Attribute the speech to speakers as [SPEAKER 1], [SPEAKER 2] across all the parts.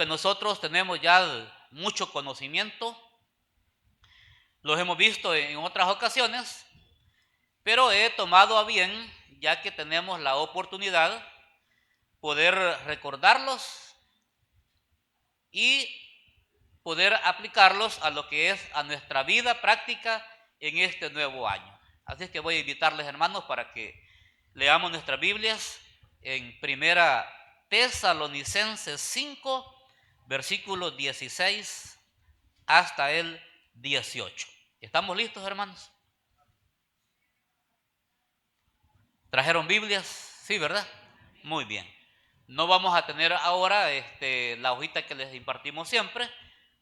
[SPEAKER 1] que nosotros tenemos ya mucho conocimiento, los hemos visto en otras ocasiones, pero he tomado a bien, ya que tenemos la oportunidad, poder recordarlos y poder aplicarlos a lo que es a nuestra vida práctica en este nuevo año. Así es que voy a invitarles, hermanos, para que leamos nuestras Biblias en Primera Tesalonicenses 5, versículos 16 hasta el 18. ¿Estamos listos, hermanos? ¿Trajeron Biblias? Sí, ¿verdad? Muy bien. No vamos a tener ahora la hojita que les impartimos siempre.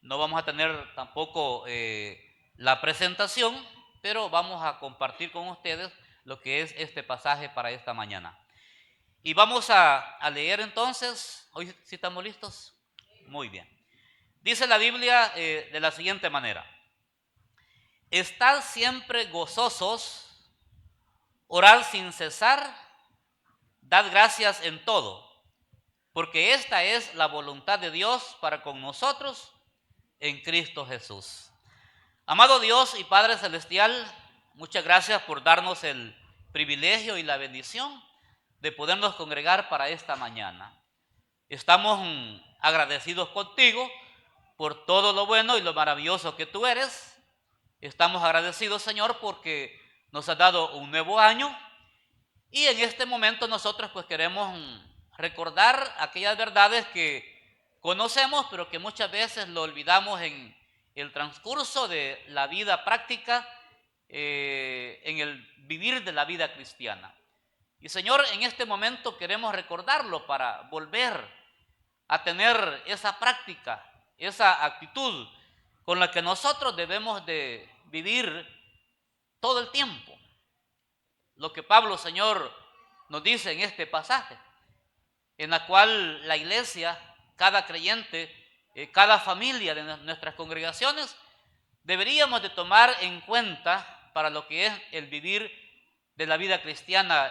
[SPEAKER 1] No vamos a tener tampoco la presentación, pero vamos a compartir con ustedes lo que es este pasaje para esta mañana. Y vamos a leer entonces. ¿Hoy sí estamos listos? Muy bien. Dice la Biblia de la siguiente manera: estad siempre gozosos, orad sin cesar, dad gracias en todo, porque esta es la voluntad de Dios para con nosotros en Cristo Jesús. Amado Dios y Padre Celestial, muchas gracias por darnos el privilegio y la bendición de podernos congregar para esta mañana. Estamos agradecidos contigo por todo lo bueno y lo maravilloso que tú eres. Estamos agradecidos, Señor, porque nos has dado un nuevo año, y en este momento nosotros pues queremos recordar aquellas verdades que conocemos, pero que muchas veces lo olvidamos en el transcurso de la vida práctica, en el vivir de la vida cristiana. Y Señor, en este momento queremos recordarlo para volver a tener esa práctica, esa actitud con la que nosotros debemos de vivir todo el tiempo. Lo que Pablo, Señor, nos dice en este pasaje, en la cual la iglesia, cada creyente, cada familia de nuestras congregaciones, deberíamos de tomar en cuenta para lo que es el vivir de la vida cristiana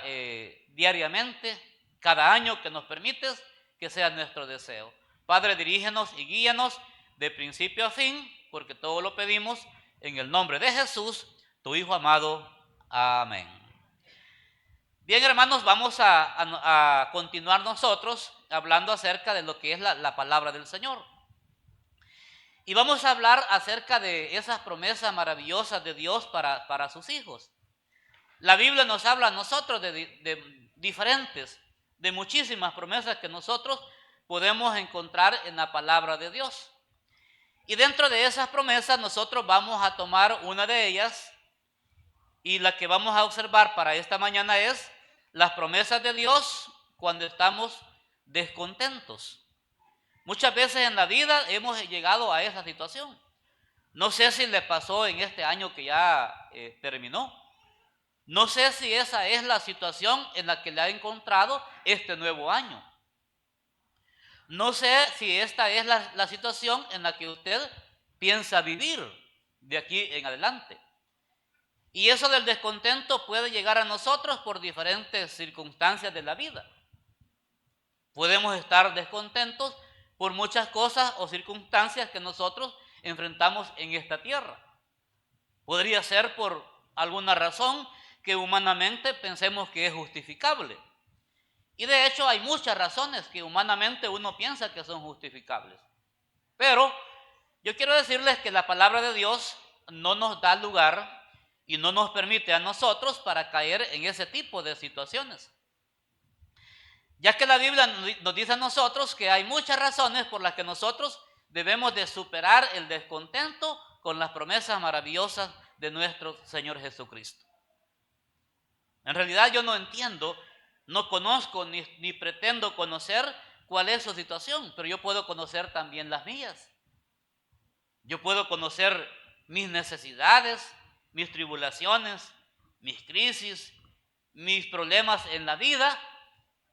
[SPEAKER 1] diariamente, cada año que nos permites, que sea nuestro deseo. Padre, dirígenos y guíanos de principio a fin, porque todo lo pedimos en el nombre de Jesús, tu Hijo amado. Amén. Bien, hermanos, vamos a continuar nosotros hablando acerca de lo que es la palabra del Señor. Y vamos a hablar acerca de esas promesas maravillosas de Dios para sus hijos. La Biblia nos habla a nosotros de diferentes, de muchísimas promesas que nosotros podemos encontrar en la palabra de Dios. Y dentro de esas promesas nosotros vamos a tomar una de ellas, y la que vamos a observar para esta mañana es las promesas de Dios cuando estamos descontentos. Muchas veces en la vida hemos llegado a esa situación. No sé si le pasó en este año que ya terminó. No sé si esa es la situación en la que le ha encontrado este nuevo año. No sé si esta es la situación en la que usted piensa vivir de aquí en adelante. Y eso del descontento puede llegar a nosotros por diferentes circunstancias de la vida. Podemos estar descontentos por muchas cosas o circunstancias que nosotros enfrentamos en esta tierra. Podría ser por alguna razón que humanamente pensemos que es justificable. Y de hecho hay muchas razones que humanamente uno piensa que son justificables. Pero yo quiero decirles que la palabra de Dios no nos da lugar y no nos permite a nosotros para caer en ese tipo de situaciones. Ya que la Biblia nos dice a nosotros que hay muchas razones por las que nosotros debemos de superar el descontento con las promesas maravillosas de nuestro Señor Jesucristo. En realidad yo no entiendo, no conozco ni pretendo conocer cuál es su situación, pero yo puedo conocer también las mías. Yo puedo conocer mis necesidades, mis tribulaciones, mis crisis, mis problemas en la vida,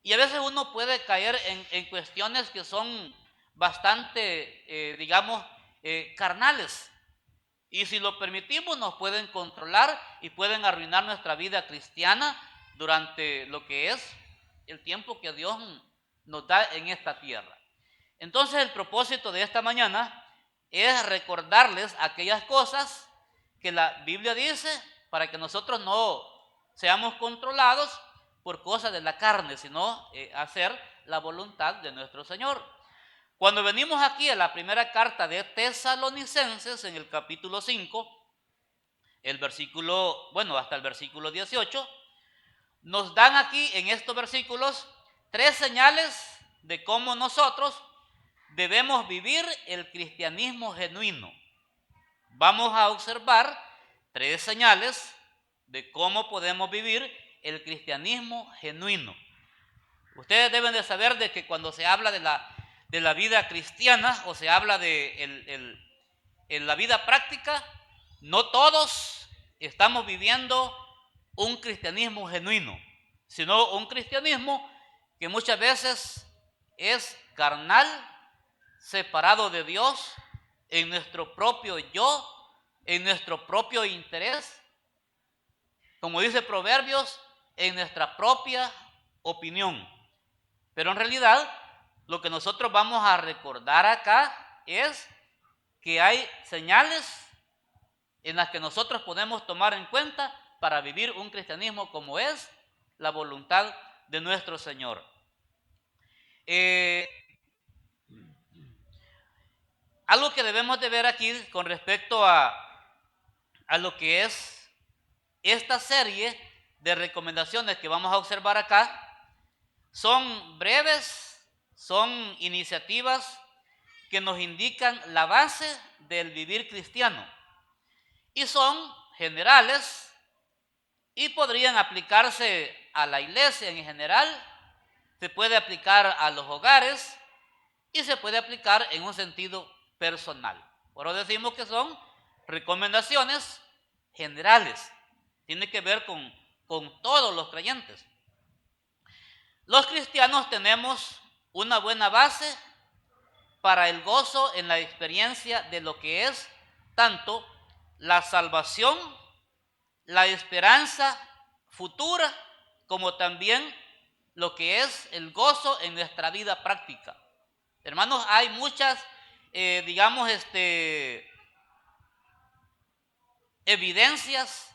[SPEAKER 1] y a veces uno puede caer en cuestiones que son bastante, carnales. Y si lo permitimos, nos pueden controlar y pueden arruinar nuestra vida cristiana durante lo que es el tiempo que Dios nos da en esta tierra. Entonces el propósito de esta mañana es recordarles aquellas cosas que la Biblia dice para que nosotros no seamos controlados por cosas de la carne, sino hacer la voluntad de nuestro Señor. Cuando venimos aquí a la primera carta de Tesalonicenses, en el capítulo 5, el versículo, bueno, hasta el versículo 18, nos dan aquí en estos versículos 3 señales de cómo nosotros debemos vivir el cristianismo genuino. Vamos a observar 3 señales de cómo podemos vivir el cristianismo genuino. Ustedes deben de saber de que cuando se habla de la vida cristiana o se habla de la vida práctica, no todos estamos viviendo un cristianismo genuino, sino un cristianismo que muchas veces es carnal, separado de Dios, en nuestro propio yo, en nuestro propio interés, como dice Proverbios, en nuestra propia opinión. Pero en realidad, lo que nosotros vamos a recordar acá es que hay señales en las que nosotros podemos tomar en cuenta para vivir un cristianismo como es la voluntad de nuestro Señor. Algo que debemos de ver aquí con respecto a lo que es esta serie de recomendaciones que vamos a observar acá, son breves, son iniciativas que nos indican la base del vivir cristiano y son generales y podrían aplicarse a la iglesia en general, se puede aplicar a los hogares y se puede aplicar en un sentido personal. Por eso decimos que son recomendaciones generales, tiene que ver con todos los creyentes. Los cristianos tenemos una buena base para el gozo en la experiencia de lo que es tanto la salvación, la esperanza futura, como también lo que es el gozo en nuestra vida práctica. Hermanos, hay muchas, evidencias,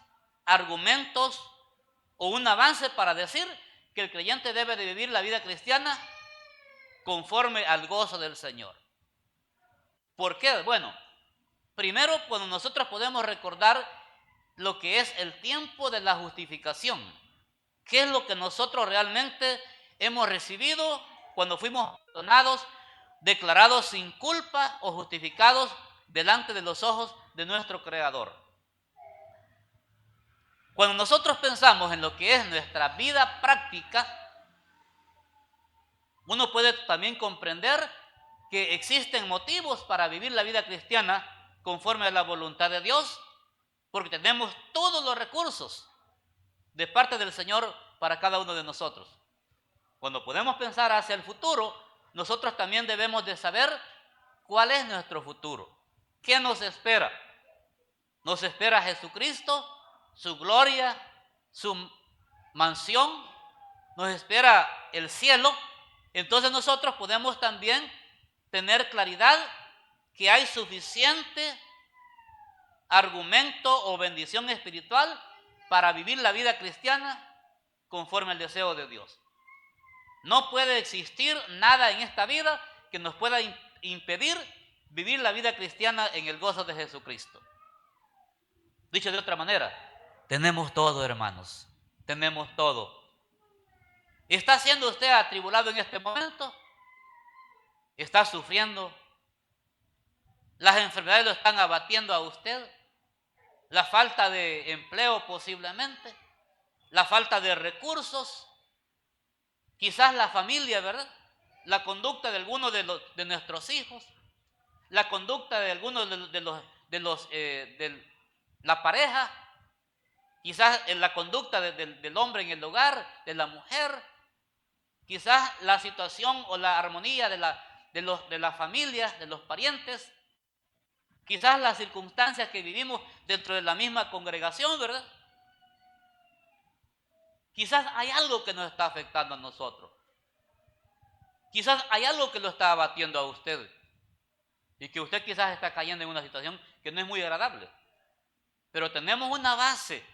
[SPEAKER 1] argumentos o un avance para decir que el creyente debe de vivir la vida cristiana conforme al gozo del Señor. ¿Por qué? Bueno, primero, cuando nosotros podemos recordar lo que es el tiempo de la justificación, qué es lo que nosotros realmente hemos recibido cuando fuimos perdonados, declarados sin culpa o justificados delante de los ojos de nuestro Creador. Cuando nosotros pensamos en lo que es nuestra vida práctica, uno puede también comprender que existen motivos para vivir la vida cristiana conforme a la voluntad de Dios, porque tenemos todos los recursos de parte del Señor para cada uno de nosotros. Cuando podemos pensar hacia el futuro, nosotros también debemos de saber cuál es nuestro futuro. ¿Qué nos espera? Nos espera Jesucristo, su gloria, su mansión, nos espera el cielo. Entonces nosotros podemos también tener claridad que hay suficiente argumento o bendición espiritual para vivir la vida cristiana conforme al deseo de Dios. No puede existir nada en esta vida que nos pueda impedir vivir la vida cristiana en el gozo de Jesucristo. Dicho de otra manera, tenemos todo, hermanos, tenemos todo. ¿Está siendo usted atribulado en este momento? ¿Está sufriendo? ¿Las enfermedades lo están abatiendo a usted? ¿La falta de empleo posiblemente? ¿La falta de recursos? Quizás la familia, ¿verdad? La conducta de algunos de nuestros hijos, la conducta de algunos de la pareja, quizás en la conducta del hombre en el hogar, de la mujer, quizás la situación o la armonía de la familia, de los parientes, quizás las circunstancias que vivimos dentro de la misma congregación, ¿verdad? Quizás hay algo que nos está afectando a nosotros. Quizás hay algo que lo está abatiendo a usted y que usted quizás está cayendo en una situación que no es muy agradable. Pero tenemos una base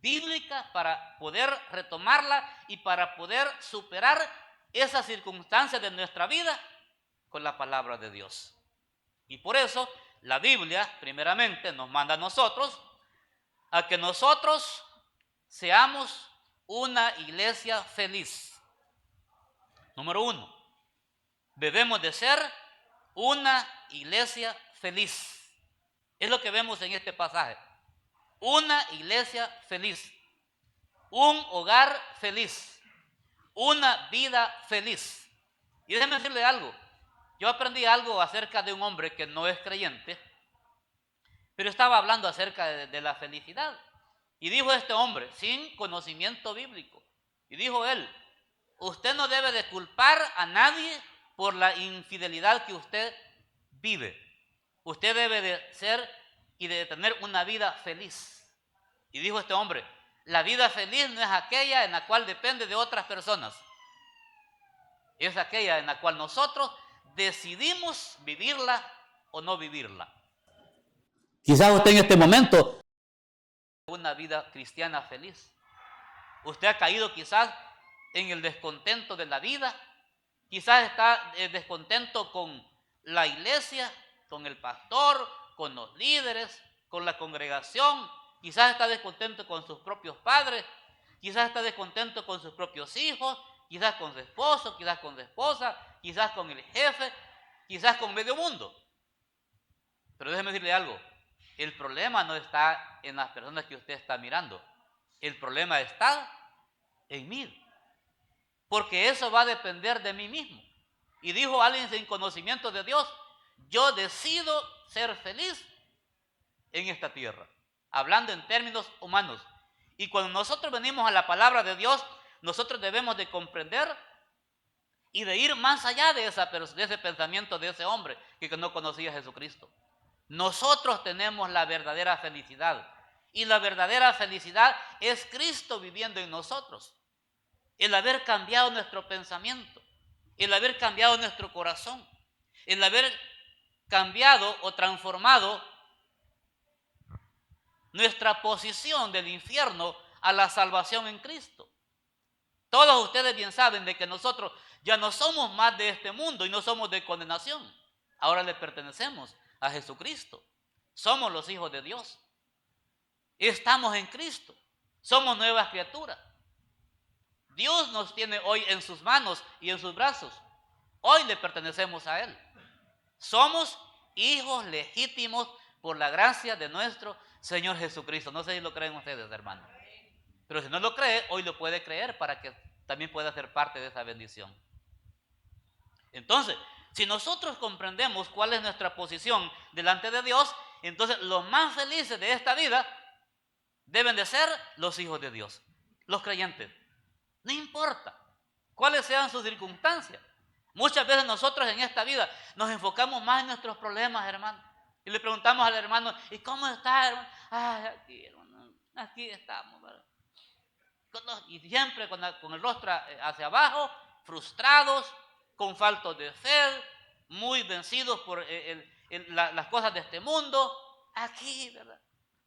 [SPEAKER 1] bíblica para poder retomarla y para poder superar esas circunstancias de nuestra vida con la palabra de Dios. Y por eso la Biblia primeramente nos manda a nosotros a que nosotros seamos una iglesia feliz. Número 1, debemos de ser una iglesia feliz. Es lo que vemos en este pasaje. Una iglesia feliz, un hogar feliz, una vida feliz. Y déjeme decirle algo, yo aprendí algo acerca de un hombre que no es creyente, pero estaba hablando acerca de la felicidad. Y dijo este hombre, sin conocimiento bíblico, y dijo él, usted no debe de culpar a nadie por la infidelidad que usted vive. Usted debe de ser y de tener una vida feliz. Y dijo este hombre, la vida feliz no es aquella en la cual depende de otras personas. Es aquella en la cual nosotros decidimos vivirla o no vivirla.
[SPEAKER 2] Quizás usted en este momento
[SPEAKER 1] Una vida cristiana feliz. Usted ha caído quizás en el descontento de la vida. Quizás está descontento con la iglesia, con el pastor, con los líderes, con la congregación. Quizás está descontento con sus propios padres. Quizás está descontento con sus propios hijos. Quizás con su esposo, quizás con su esposa, quizás con el jefe, quizás con medio mundo. Pero déjeme decirle algo. El problema no está en las personas que usted está mirando. El problema está en mí. Porque eso va a depender de mí mismo. Y dijo alguien sin conocimiento de Dios, yo decido ser feliz en esta tierra. Hablando en términos humanos. Y cuando nosotros venimos a la palabra de Dios, nosotros debemos de comprender y de ir más allá de ese pensamiento de ese hombre que no conocía a Jesucristo. Nosotros tenemos la verdadera felicidad. Y la verdadera felicidad es Cristo viviendo en nosotros. El haber cambiado nuestro pensamiento, el haber cambiado nuestro corazón, el haber cambiado o transformado nuestra posición del infierno a la salvación en Cristo. Todos ustedes bien saben de que nosotros ya no somos más de este mundo y no somos de condenación. Ahora le pertenecemos a Jesucristo. Somos los hijos de Dios. Estamos en Cristo. Somos nuevas criaturas. Dios nos tiene hoy en sus manos y en sus brazos. Hoy le pertenecemos a Él. Somos hijos legítimos por la gracia de nuestro Señor Jesucristo. No sé si lo creen ustedes, hermanos. Pero si no lo cree, hoy lo puede creer para que también pueda ser parte de esa bendición. Entonces, si nosotros comprendemos cuál es nuestra posición delante de Dios, entonces los más felices de esta vida deben de ser los hijos de Dios, los creyentes. No importa cuáles sean sus circunstancias. Muchas veces nosotros en esta vida nos enfocamos más en nuestros problemas, hermano. Y le preguntamos al hermano, ¿y cómo estás, hermano? Ay, aquí, hermano, aquí estamos, ¿verdad? Y siempre con el rostro hacia abajo, frustrados, con falta de fe, muy vencidos por las cosas de este mundo. Aquí, ¿verdad?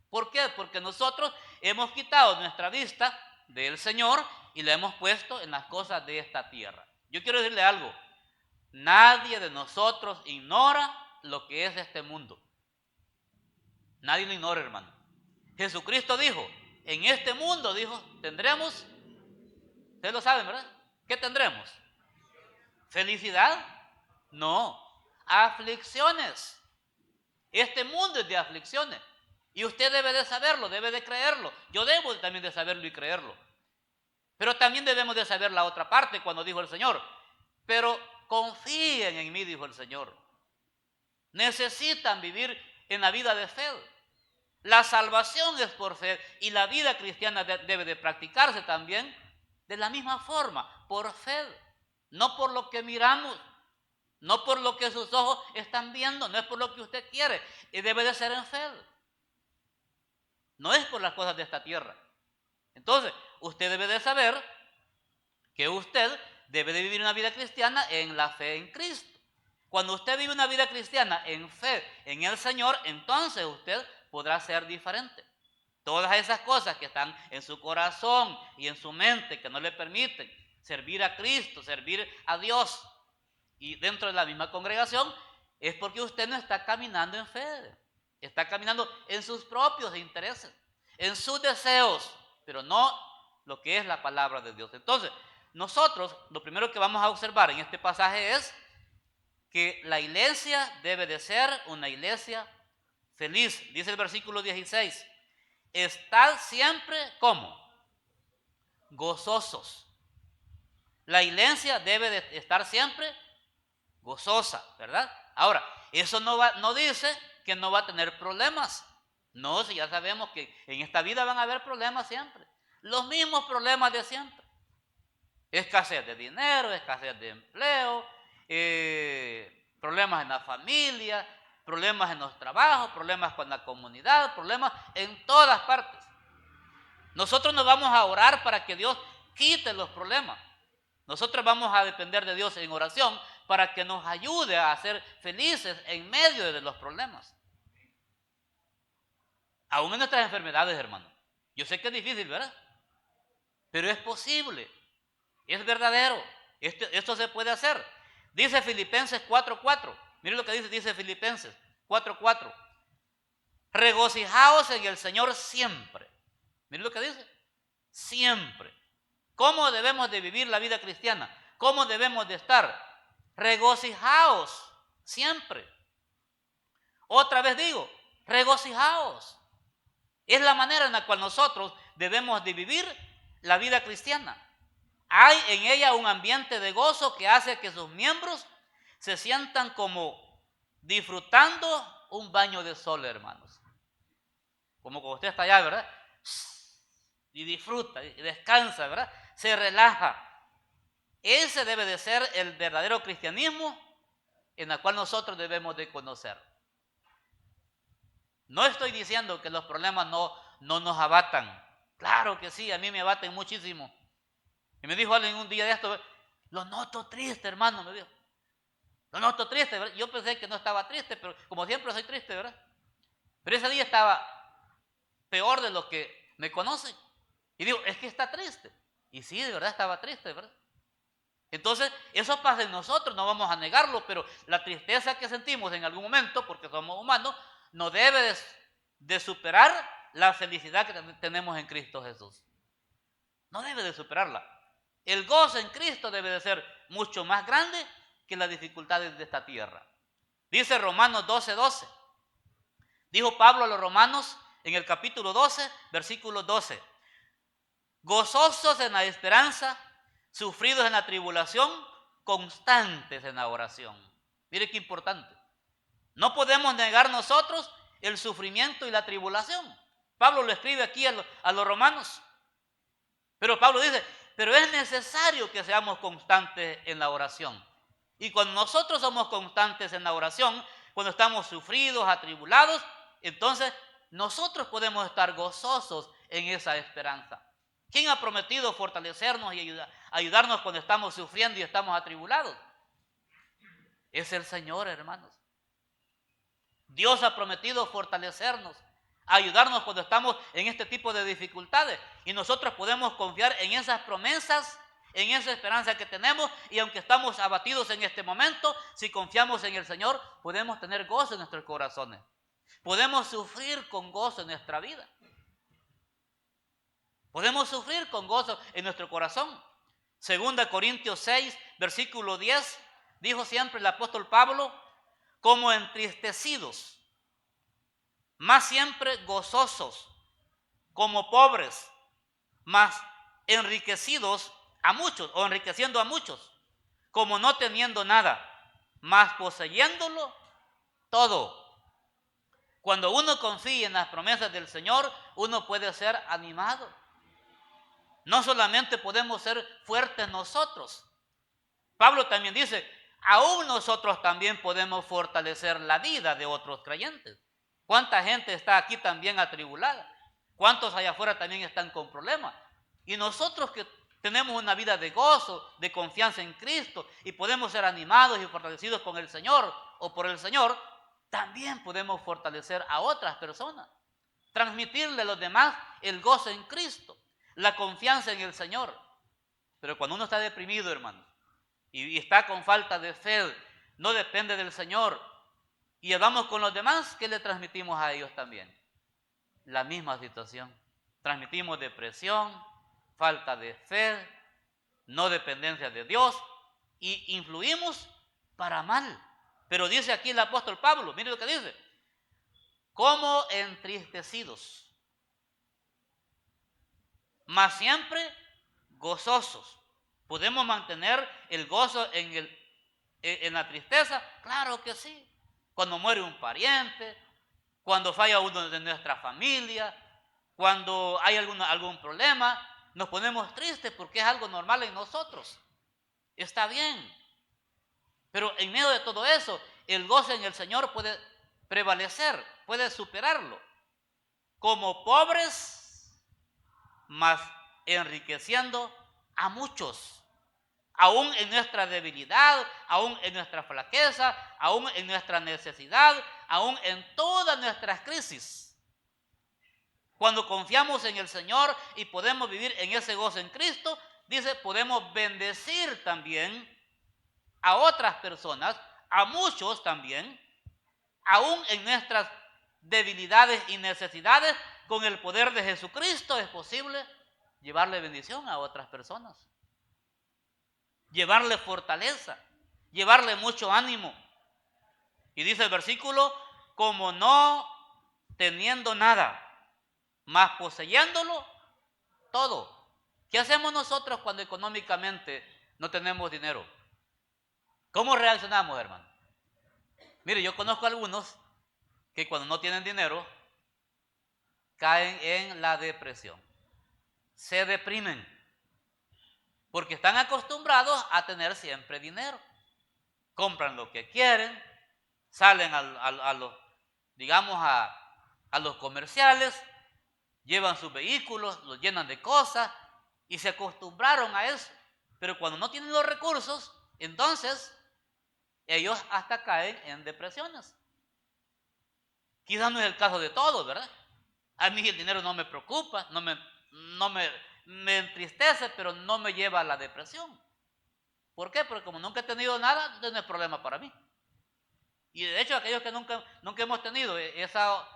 [SPEAKER 1] ¿Por qué? Porque nosotros hemos quitado nuestra vista del Señor y la hemos puesto en las cosas de esta tierra. Yo quiero decirle algo. Nadie de nosotros ignora lo que es este mundo. Nadie lo ignora, hermano. Jesucristo dijo, en este mundo, dijo, tendremos, ustedes lo saben, ¿verdad? ¿Qué tendremos? ¿Felicidad? No, aflicciones. Este mundo es de aflicciones. Y usted debe de saberlo, debe de creerlo. Yo debo también de saberlo y creerlo. Pero también debemos de saber la otra parte cuando dijo el Señor. Pero confíen en mí, dijo el Señor. Necesitan vivir en la vida de fe. La salvación es por fe y la vida cristiana debe de practicarse también de la misma forma, por fe. No por lo que miramos, no por lo que sus ojos están viendo, no es por lo que usted quiere. Y debe de ser en fe. No es por las cosas de esta tierra. Entonces, usted debe de saber que usted debe de vivir una vida cristiana en la fe en Cristo. Cuando usted vive una vida cristiana en fe en el Señor, entonces usted podrá ser diferente. Todas esas cosas que están en su corazón y en su mente que no le permiten servir a Cristo, servir a Dios y dentro de la misma congregación, es porque usted no está caminando en fe. Está caminando en sus propios intereses, en sus deseos, pero no lo que es la palabra de Dios. Entonces, nosotros lo primero que vamos a observar en este pasaje es que la iglesia debe de ser una iglesia feliz. Dice el versículo 16, estad siempre, ¿cómo? Gozosos. La iglesia debe de estar siempre gozosa, ¿verdad? Ahora, eso no dice que no va a tener problemas. No, si ya sabemos que en esta vida van a haber problemas siempre. Los mismos problemas de siempre. Escasez de dinero, escasez de empleo, problemas en la familia, problemas en los trabajos, problemas con la comunidad, problemas en todas partes. Nosotros no vamos a orar para que Dios quite los problemas. Nosotros vamos a depender de Dios en oración para que nos ayude a ser felices en medio de los problemas. Aún en nuestras enfermedades, hermano. Yo sé que es difícil, ¿verdad? Pero es posible. Es verdadero. Esto se puede hacer. Dice Filipenses 4:4. Miren lo que dice Filipenses 4:4. Regocijaos en el Señor siempre. Miren lo que dice. Siempre. ¿Cómo debemos de vivir la vida cristiana? ¿Cómo debemos de estar? Regocijaos siempre. Otra vez digo, regocijaos. Es la manera en la cual nosotros debemos de vivir la vida cristiana. Hay en ella un ambiente de gozo que hace que sus miembros se sientan como disfrutando un baño de sol, hermanos. Como cuando usted está allá, ¿verdad? Y disfruta, y descansa, ¿verdad? Se relaja. Ese debe de ser el verdadero cristianismo en el cual nosotros debemos de conocer. No estoy diciendo que los problemas no nos abatan. Claro que sí, a mí me abaten muchísimo. Y me dijo alguien un día de esto, lo noto triste, hermano, me dijo. Lo noto triste, ¿verdad? Yo pensé que no estaba triste, pero como siempre soy triste, ¿verdad? Pero ese día estaba peor de lo que me conocen. Y digo, es que está triste. Y sí, de verdad estaba triste, ¿verdad? Entonces, eso pasa en nosotros, no vamos a negarlo, pero la tristeza que sentimos en algún momento, porque somos humanos, no debe de superar la felicidad que tenemos en Cristo Jesús. No debe de superarla. El gozo en Cristo debe de ser mucho más grande que las dificultades de esta tierra. Dice Romanos 12:12. Dijo Pablo a los romanos en el capítulo 12, versículo 12. Gozosos en la esperanza, sufridos en la tribulación, constantes en la oración. Mire qué importante. No podemos negar nosotros el sufrimiento y la tribulación. Pablo lo escribe aquí a los romanos. Pero Pablo dice, pero es necesario que seamos constantes en la oración. Y cuando nosotros somos constantes en la oración, cuando estamos sufridos, atribulados, entonces nosotros podemos estar gozosos en esa esperanza. ¿Quién ha prometido fortalecernos y ayudarnos cuando estamos sufriendo y estamos atribulados? Es el Señor, hermanos. Dios ha prometido fortalecernos, ayudarnos cuando estamos en este tipo de dificultades. Y nosotros podemos confiar en esas promesas, en esa esperanza que tenemos. Y aunque estamos abatidos en este momento, si confiamos en el Señor, podemos tener gozo en nuestros corazones. Podemos sufrir con gozo en nuestra vida. Podemos sufrir con gozo en nuestro corazón. 2 Corintios 6, versículo 10, dijo siempre el apóstol Pablo, como entristecidos, más siempre gozosos, como pobres, más enriquecidos a muchos, o enriqueciendo a muchos, como no teniendo nada, más poseyéndolo todo. Cuando uno confía en las promesas del Señor, uno puede ser animado. No solamente podemos ser fuertes nosotros. Pablo también dice, aún nosotros también podemos fortalecer la vida de otros creyentes. ¿Cuánta gente está aquí también atribulada? ¿Cuántos allá afuera también están con problemas? Y nosotros que tenemos una vida de gozo, de confianza en Cristo y podemos ser animados y fortalecidos con el Señor o por el Señor, también podemos fortalecer a otras personas, transmitirle a los demás el gozo en Cristo, la confianza en el Señor. Pero cuando uno está deprimido, hermano, y está con falta de fe, no depende del Señor, y hablamos con los demás, ¿qué le transmitimos a ellos también? La misma situación. Transmitimos depresión, falta de fe, no dependencia de Dios, y influimos para mal. Pero dice aquí el apóstol Pablo, mire lo que dice: como entristecidos, mas siempre gozosos. ¿Podemos mantener el gozo en la tristeza? Claro que sí. Cuando muere un pariente, cuando falla uno de nuestra familia, cuando hay algún problema, nos ponemos tristes porque es algo normal en nosotros. Está bien. Pero en medio de todo eso, el gozo en el Señor puede prevalecer, puede superarlo. Como pobres, mas enriqueciendo a muchos. Aún en nuestra debilidad, aún en nuestra flaqueza, aún en nuestra necesidad, aún en todas nuestras crisis. Cuando confiamos en el Señor y podemos vivir en ese gozo en Cristo, dice, podemos bendecir también a otras personas, a muchos también, aún en nuestras debilidades y necesidades, con el poder de Jesucristo es posible llevarle bendición a otras personas, llevarle fortaleza, llevarle mucho ánimo. Y dice el versículo, como no teniendo nada, mas poseyéndolo todo. ¿Qué hacemos nosotros cuando económicamente no tenemos dinero? ¿Cómo reaccionamos, hermano? Mire, yo conozco a algunos que cuando no tienen dinero caen en la depresión. Se deprimen porque están acostumbrados a tener siempre dinero. Compran lo que quieren, salen a los, digamos, a los comerciales, llevan sus vehículos, los llenan de cosas y se acostumbraron a eso. Pero cuando no tienen los recursos, entonces ellos hasta caen en depresiones. Quizás no es el caso de todos, ¿verdad? A mí el dinero no me preocupa, me entristece, pero no me lleva a la depresión. ¿Por qué? Porque como nunca he tenido nada, entonces no es problema para mí. Y de hecho, aquellos que nunca hemos tenido esa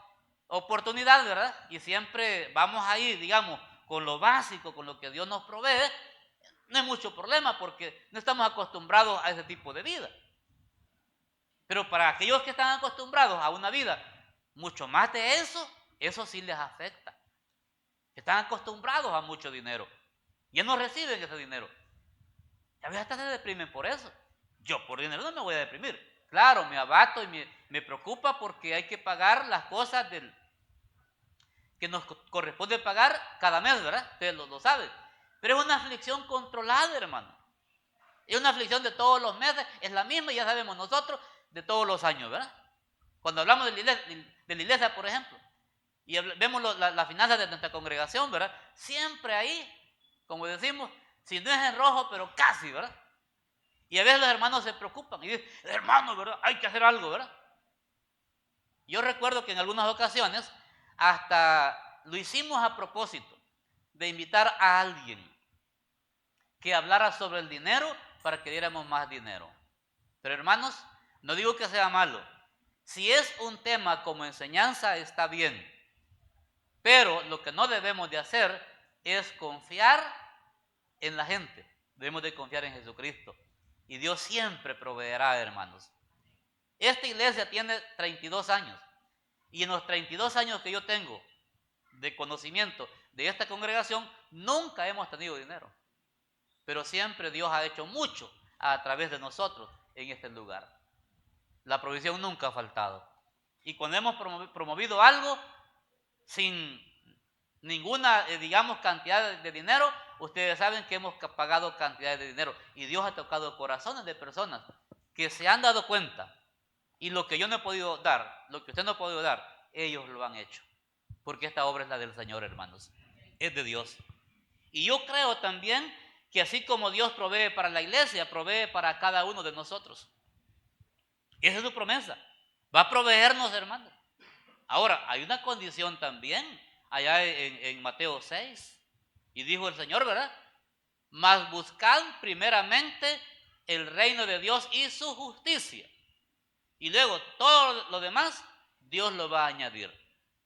[SPEAKER 1] oportunidad, ¿verdad? Y siempre vamos ahí, digamos, con lo básico, con lo que Dios nos provee, no hay mucho problema porque no estamos acostumbrados a ese tipo de vida. Pero para aquellos que están acostumbrados a una vida mucho más de eso sí les afecta. Están acostumbrados a mucho dinero. Ya no reciben ese dinero. Y a veces hasta se deprimen por eso. Yo por dinero no me voy a deprimir. Claro, me abato y me preocupa porque hay que pagar las cosas que nos corresponde pagar cada mes, ¿verdad? Ustedes lo saben. Pero es una aflicción controlada, hermano. Es una aflicción de todos los meses. Es la misma, ya sabemos nosotros, de todos los años, ¿verdad? Cuando hablamos de la iglesia, por ejemplo, y vemos las finanzas de nuestra congregación, ¿verdad? Siempre ahí, como decimos, si no es en rojo, pero casi, ¿verdad? Y a veces los hermanos se preocupan y dicen, hermano, ¿verdad? Hay que hacer algo, ¿verdad? Yo recuerdo que en algunas ocasiones hasta lo hicimos a propósito de invitar a alguien que hablara sobre el dinero para que diéramos más dinero. Pero hermanos, no digo que sea malo. Si es un tema como enseñanza, está bien. Pero lo que no debemos de hacer es confiar en la gente. Debemos de confiar en Jesucristo. Y Dios siempre proveerá, hermanos. Esta iglesia tiene 32 años. Y en los 32 años que yo tengo de conocimiento de esta congregación, nunca hemos tenido dinero. Pero siempre Dios ha hecho mucho a través de nosotros en este lugar. La provisión nunca ha faltado. Y cuando hemos promovido algo sin ninguna, digamos, cantidad de dinero, ustedes saben que hemos pagado cantidades de dinero. Y Dios ha tocado corazones de personas que se han dado cuenta. Y lo que yo no he podido dar, lo que usted no ha podido dar, ellos lo han hecho. Porque esta obra es la del Señor, hermanos. Es de Dios. Y yo creo también que así como Dios provee para la iglesia, provee para cada uno de nosotros. Esa es su promesa. Va a proveernos, hermanos. Ahora, hay una condición también allá en Mateo 6. Y dijo el Señor, ¿verdad? Mas buscad primeramente el reino de Dios y su justicia. Y luego todo lo demás, Dios lo va a añadir.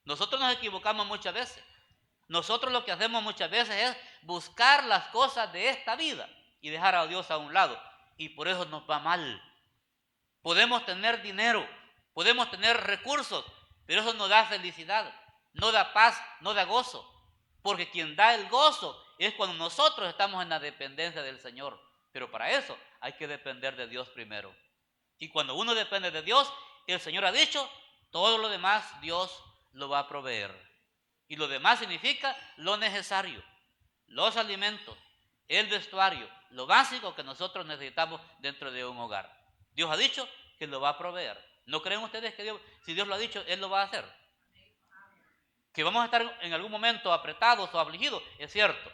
[SPEAKER 1] Nosotros nos equivocamos muchas veces. Nosotros lo que hacemos muchas veces es buscar las cosas de esta vida y dejar a Dios a un lado. Y por eso nos va mal. Podemos tener dinero, podemos tener recursos, pero eso no da felicidad, no da paz, no da gozo. Porque quien da el gozo es cuando nosotros estamos en la dependencia del Señor. Pero para eso hay que depender de Dios primero. Y cuando uno depende de Dios, el Señor ha dicho, todo lo demás Dios lo va a proveer. Y lo demás significa lo necesario, los alimentos, el vestuario, lo básico que nosotros necesitamos dentro de un hogar. Dios ha dicho que lo va a proveer. ¿No creen ustedes que si Dios lo ha dicho, Él lo va a hacer? Que vamos a estar en algún momento apretados o afligidos, es cierto.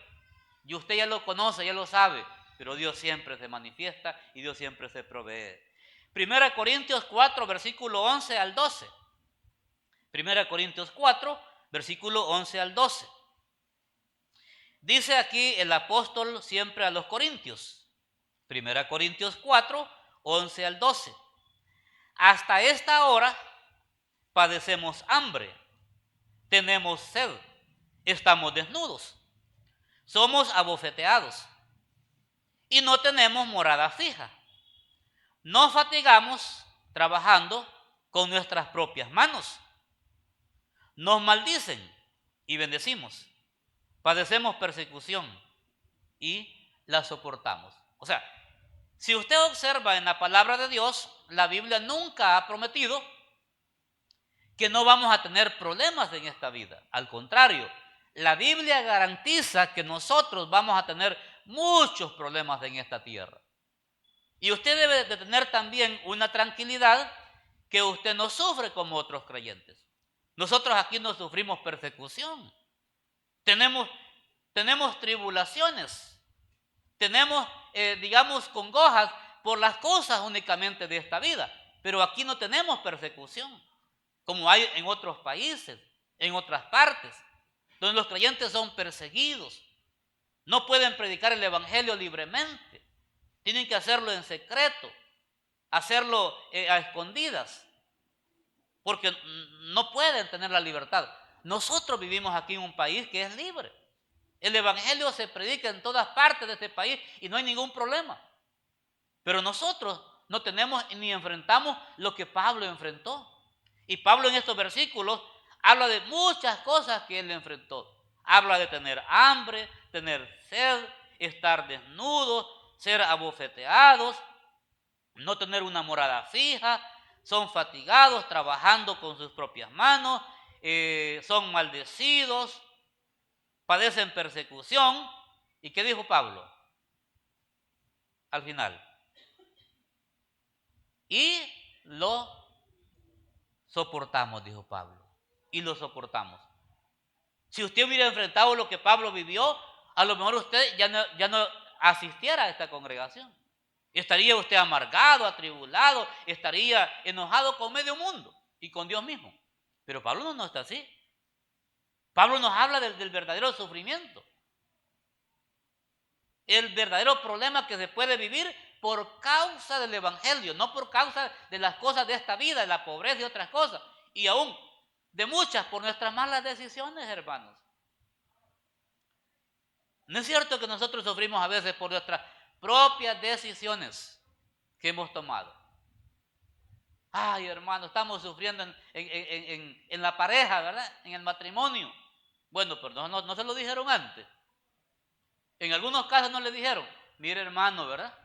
[SPEAKER 1] Y usted ya lo conoce, ya lo sabe, pero Dios siempre se manifiesta y Dios siempre se provee. 1 Corintios 4, versículo 11 al 12. 1 Corintios 4, versículo 11 al 12. Dice aquí el apóstol siempre a los corintios. 1 Corintios 4, 11 al 12. Hasta esta hora padecemos hambre, tenemos sed, estamos desnudos, somos abofeteados y no tenemos morada fija. Nos fatigamos trabajando con nuestras propias manos. Nos maldicen y bendecimos. Padecemos persecución y la soportamos. O sea, si usted observa en la palabra de Dios, la Biblia nunca ha prometido que no vamos a tener problemas en esta vida. Al contrario, la Biblia garantiza que nosotros vamos a tener muchos problemas en esta tierra. Y usted debe de tener también una tranquilidad que usted no sufre como otros creyentes. Nosotros aquí no sufrimos persecución. Tenemos tribulaciones. Tenemos, digamos, congojas por las cosas únicamente de esta vida. Pero aquí no tenemos persecución, como hay en otros países, en otras partes, donde los creyentes son perseguidos. No pueden predicar el evangelio libremente. Tienen que hacerlo en secreto, hacerlo a escondidas, porque no pueden tener la libertad. Nosotros vivimos aquí en un país que es libre. El evangelio se predica en todas partes de este país y no hay ningún problema. Pero nosotros no tenemos ni enfrentamos lo que Pablo enfrentó. Y Pablo en estos versículos habla de muchas cosas que él enfrentó. Habla de tener hambre, tener sed, estar desnudos, ser abofeteados, no tener una morada fija, son fatigados trabajando con sus propias manos, son maldecidos, padecen persecución. ¿Y qué dijo Pablo al final? Y lo soportamos, dijo Pablo. Y lo soportamos. Si usted hubiera enfrentado lo que Pablo vivió, a lo mejor usted ya no asistiera a esta congregación. Estaría usted amargado, atribulado, estaría enojado con medio mundo y con Dios mismo. Pero Pablo no está así. Pablo nos habla del verdadero sufrimiento. El verdadero problema que se puede vivir por causa del evangelio, no por causa de las cosas de esta vida, de la pobreza y otras cosas. Y aún de muchas por nuestras malas decisiones, hermanos. ¿No es cierto que nosotros sufrimos a veces por nuestras propias decisiones que hemos tomado? Ay, hermano, estamos sufriendo en la pareja, ¿verdad? En el matrimonio. Bueno, pero no se lo dijeron antes. En algunos casos no le dijeron, mire hermano, ¿verdad?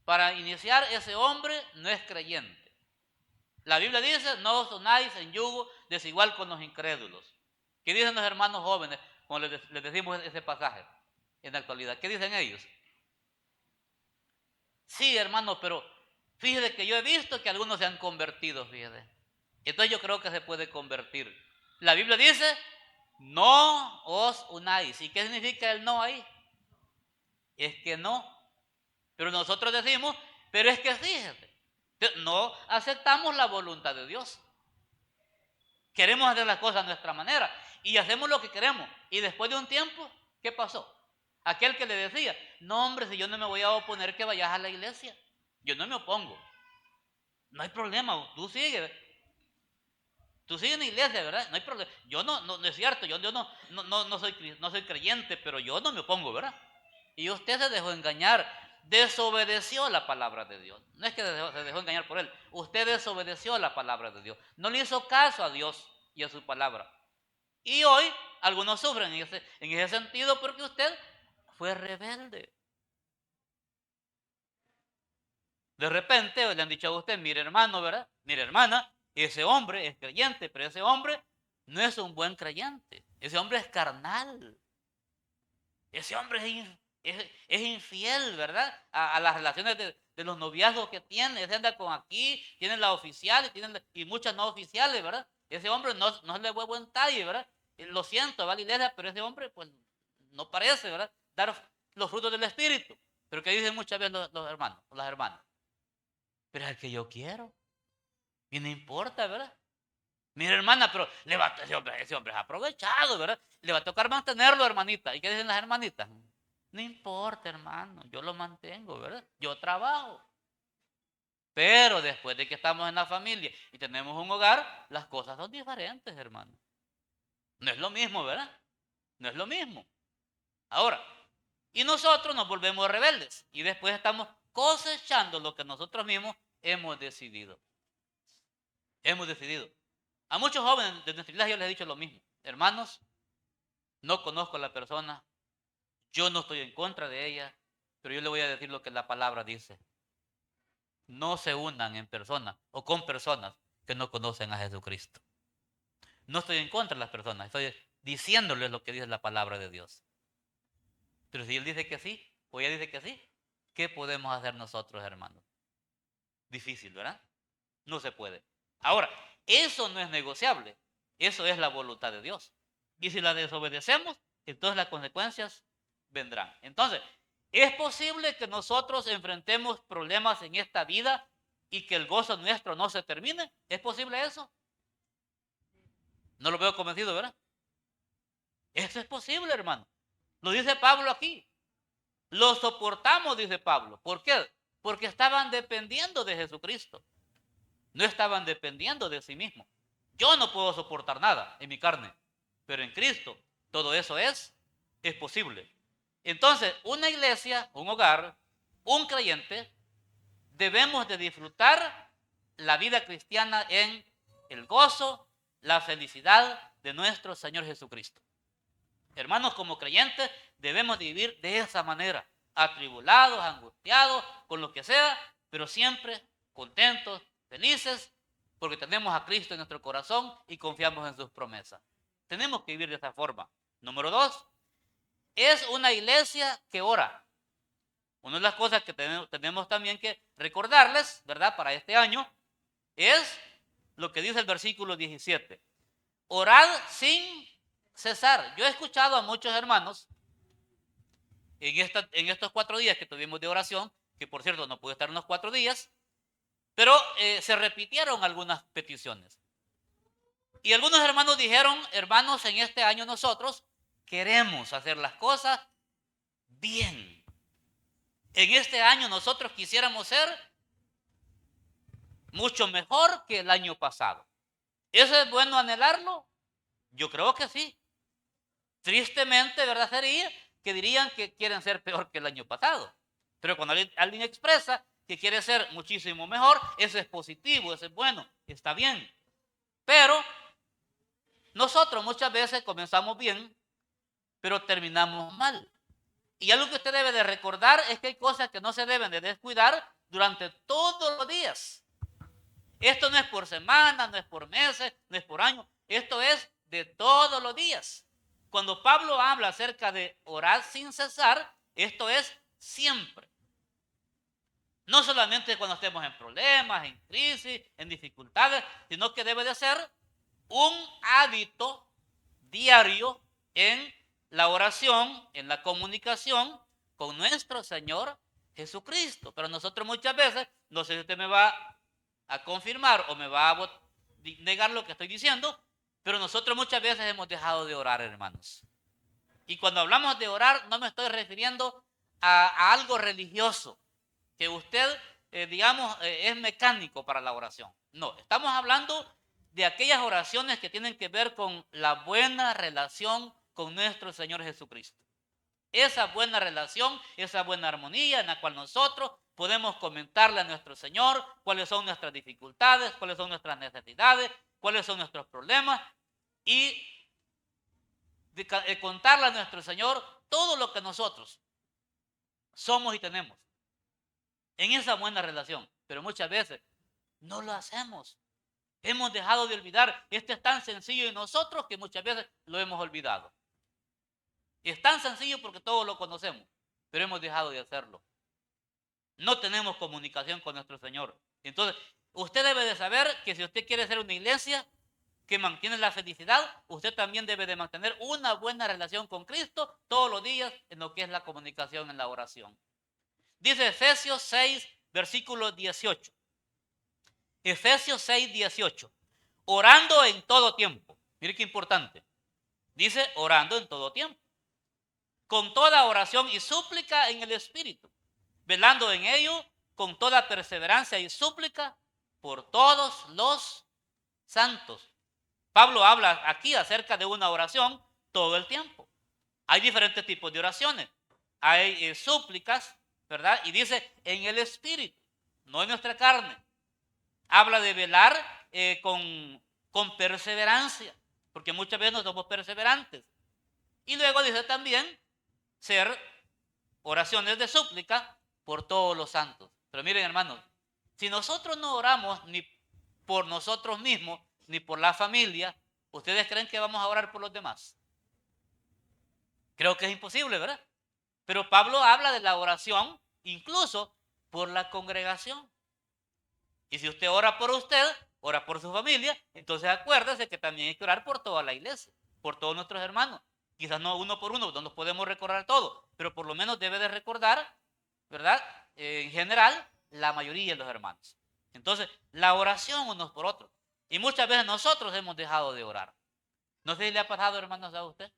[SPEAKER 1] Para iniciar, ese hombre no es creyente. La Biblia dice, no os unáis en yugo desigual con los incrédulos. ¿Qué dicen los hermanos jóvenes cuando les decimos ese pasaje en la actualidad? ¿Qué dicen ellos? Sí, hermano, pero fíjese que yo he visto que algunos se han convertido, fíjese. Entonces yo creo que se puede convertir. La Biblia dice, no os unáis. ¿Y qué significa el no ahí? es que no. Pero nosotros decimos, pero es que fíjate, no aceptamos la voluntad de Dios. Queremos hacer las cosas a nuestra manera y hacemos lo que queremos. Y después de un tiempo, ¿qué pasó? Aquel que le decía, no hombre, si yo no me voy a oponer que vayas a la iglesia. Yo no me opongo. No hay problema, tú sigue. Tú sigues en la iglesia, ¿verdad? No hay problema. Yo no es cierto, yo no soy creyente, pero yo no me opongo, ¿verdad? Y usted se dejó engañar, desobedeció la palabra de Dios. No es que se dejó engañar por él, usted desobedeció la palabra de Dios. No le hizo caso a Dios y a su palabra. Y hoy algunos sufren en ese sentido porque usted fue rebelde. De repente le han dicho a usted, mire hermano, ¿verdad? Mire hermana, ese hombre es creyente, pero ese hombre no es un buen creyente. Ese hombre es carnal. Ese hombre es infiel, ¿verdad? A las relaciones de los noviazgos que tiene. Ese anda con aquí, tiene la oficial y muchas no oficiales, ¿verdad? Ese hombre no es de buen talle, ¿verdad? Lo siento, va a la iglesia, pero ese hombre pues no parece, ¿verdad? Dar los frutos del Espíritu. Pero que dicen muchas veces los hermanos, las hermanas. Pero es el que yo quiero. Y no importa, ¿verdad? Mira, hermana, pero ese hombre es aprovechado, ¿verdad? Le va a tocar mantenerlo, hermanita. ¿Y qué dicen las hermanitas? No importa, hermano, yo lo mantengo, ¿verdad? Yo trabajo. Pero después de que estamos en la familia y tenemos un hogar, las cosas son diferentes, hermano. No es lo mismo, ¿verdad? No es lo mismo. Ahora, y nosotros nos volvemos rebeldes y después estamos cosechando lo que nosotros mismos hemos decidido. Hemos decidido. A muchos jóvenes de nuestra iglesia yo les he dicho lo mismo. Hermanos, no conozco a la persona, yo no estoy en contra de ella, pero yo le voy a decir lo que la palabra dice. No se unan en personas o con personas que no conocen a Jesucristo. No estoy en contra de las personas, estoy diciéndoles lo que dice la palabra de Dios. Pero si él dice que sí, o ella dice que sí, ¿qué podemos hacer nosotros, hermanos? Difícil, ¿verdad? No se puede. Ahora, eso no es negociable. Eso es la voluntad de Dios. Y si la desobedecemos, entonces las consecuencias vendrán. Entonces, ¿es posible que nosotros enfrentemos problemas en esta vida y que el gozo nuestro no se termine? ¿Es posible eso? No lo veo convencido, ¿verdad? Eso es posible, hermano. Lo dice Pablo aquí. Lo soportamos, dice Pablo. ¿Por qué? Porque estaban dependiendo de Jesucristo. No estaban dependiendo de sí mismos. Yo no puedo soportar nada en mi carne, pero en Cristo todo eso es posible. Entonces, una iglesia, un hogar, un creyente, debemos de disfrutar la vida cristiana en el gozo, la felicidad de nuestro Señor Jesucristo. Hermanos, como creyentes debemos de vivir de esa manera, atribulados, angustiados, con lo que sea, pero siempre contentos, felices, porque tenemos a Cristo en nuestro corazón y confiamos en sus promesas. Tenemos que vivir de esa forma. Número 2, es una iglesia que ora. Una de las cosas que tenemos también que recordarles, ¿verdad? Para este año, es lo que dice el versículo 17. Orad sin cesar. Yo he escuchado a muchos hermanos en estos 4 días que tuvimos de oración, que por cierto no pude estar unos 4 días, pero se repitieron algunas peticiones. Y algunos hermanos dijeron, hermanos, en este año nosotros queremos hacer las cosas bien. En este año nosotros quisiéramos ser mucho mejor que el año pasado. ¿Eso es bueno anhelarlo? Yo creo que sí. Tristemente, ¿verdad? Sería que dirían que quieren ser peor que el año pasado. Pero cuando alguien expresa que quiere ser muchísimo mejor, eso es positivo, eso es bueno, está bien. Pero nosotros muchas veces comenzamos bien, pero terminamos mal. Y algo que usted debe de recordar es que hay cosas que no se deben de descuidar durante todos los días. Esto no es por semana, no es por meses, no es por año. Esto es de todos los días. Cuando Pablo habla acerca de orar sin cesar, esto es siempre. No solamente cuando estemos en problemas, en crisis, en dificultades, sino que debe de ser un hábito diario en la oración, en la comunicación con nuestro Señor Jesucristo. Pero nosotros muchas veces, no sé si usted me va a confirmar o me va a negar lo que estoy diciendo, pero nosotros muchas veces hemos dejado de orar, hermanos. Y cuando hablamos de orar, no me estoy refiriendo a algo religioso, que usted, es mecánico para la oración. No, estamos hablando de aquellas oraciones que tienen que ver con la buena relación con nuestro Señor Jesucristo. Esa buena relación, esa buena armonía en la cual nosotros podemos comentarle a nuestro Señor cuáles son nuestras dificultades, cuáles son nuestras necesidades, cuáles son nuestros problemas y contarle a nuestro Señor todo lo que nosotros somos y tenemos en esa buena relación. Pero muchas veces no lo hacemos. Hemos dejado de olvidar. Esto es tan sencillo en nosotros que muchas veces lo hemos olvidado. Es tan sencillo porque todos lo conocemos, pero hemos dejado de hacerlo. No tenemos comunicación con nuestro Señor. Entonces, usted debe de saber que si usted quiere ser una iglesia que mantiene la felicidad, usted también debe de mantener una buena relación con Cristo todos los días en lo que es la comunicación en la oración. Dice Efesios 6, versículo 18. Efesios 6, 18. Orando en todo tiempo. Mire qué importante. Dice orando en todo tiempo. Con toda oración y súplica en el Espíritu. Velando en ello con toda perseverancia y súplica por todos los santos. Pablo habla aquí acerca de una oración todo el tiempo. Hay diferentes tipos de oraciones. Hay súplicas, ¿verdad? Y dice en el Espíritu, no en nuestra carne. Habla de velar con perseverancia, porque muchas veces no somos perseverantes. Y luego dice también ser oraciones de súplica por todos los santos. Pero miren, hermanos, si nosotros no oramos ni por nosotros mismos, ni por la familia, ¿ustedes creen que vamos a orar por los demás? Creo que es imposible, ¿verdad? Pero Pablo habla de la oración incluso por la congregación. Y si usted ora por usted, ora por su familia, entonces acuérdese que también hay que orar por toda la iglesia, por todos nuestros hermanos. Quizás no uno por uno, no nos podemos recordar todo, pero por lo menos debe de recordar, ¿verdad? En general, la mayoría de los hermanos. Entonces, la oración unos por otros. Y muchas veces nosotros hemos dejado de orar. No sé si le ha pasado, hermanos, a usted,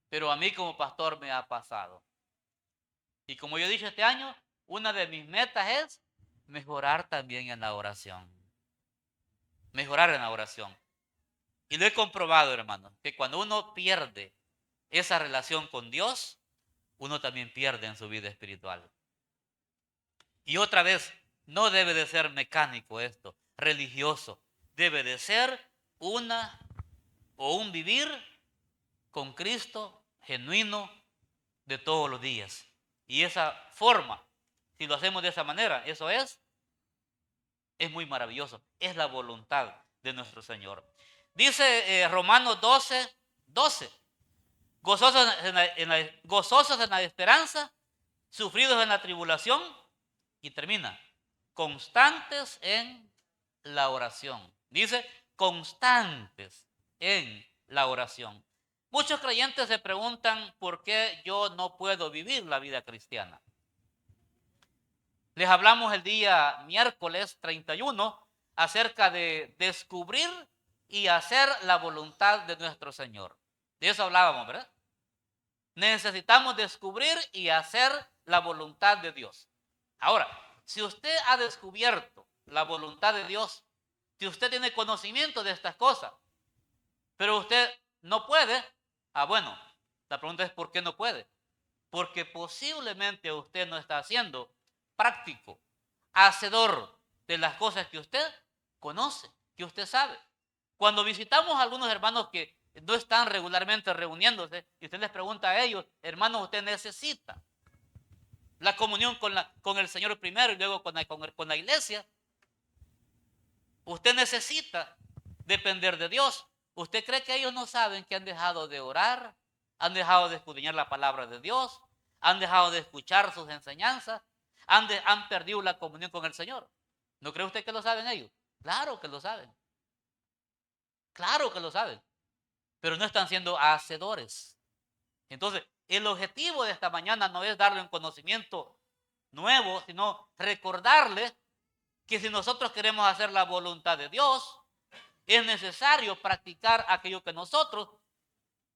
[SPEAKER 1] pero a mí como pastor me ha pasado. Y como yo he dicho este año, una de mis metas es mejorar también en la oración. Mejorar en la oración. Y lo he comprobado, hermanos, que cuando uno pierde esa relación con Dios, uno también pierde en su vida espiritual. Y otra vez, no debe de ser mecánico esto, religioso. Debe de ser un vivir con Cristo genuino de todos los días. Y esa forma, si lo hacemos de esa manera, eso es muy maravilloso. Es la voluntad de nuestro Señor. Dice Romanos 12, 12. Gozosos en la esperanza, sufridos en la tribulación. Y termina, constantes en la oración. Dice, constantes en la oración. Muchos creyentes se preguntan por qué yo no puedo vivir la vida cristiana. Les hablamos el día miércoles 31 acerca de descubrir y hacer la voluntad de nuestro Señor. De eso hablábamos, ¿verdad? Necesitamos descubrir y hacer la voluntad de Dios. Ahora, si usted ha descubierto la voluntad de Dios, si usted tiene conocimiento de estas cosas, pero usted no puede, bueno, la pregunta es ¿por qué no puede? Porque posiblemente usted no está haciendo práctico, hacedor de las cosas que usted conoce, que usted sabe. Cuando visitamos a algunos hermanos que no están regularmente reuniéndose y usted les pregunta a ellos, hermanos, usted necesita la comunión con el Señor primero y luego con la iglesia. Usted necesita depender de Dios. ¿Usted cree que ellos no saben que han dejado de orar? ¿Han dejado de escudriñar la palabra de Dios? ¿Han dejado de escuchar sus enseñanzas? ¿Han perdido la comunión con el Señor? ¿No cree usted que lo saben ellos? Claro que lo saben. Claro que lo saben. Pero no están siendo hacedores. Entonces, el objetivo de esta mañana no es darle un conocimiento nuevo, sino recordarle que si nosotros queremos hacer la voluntad de Dios, es necesario practicar aquello que nosotros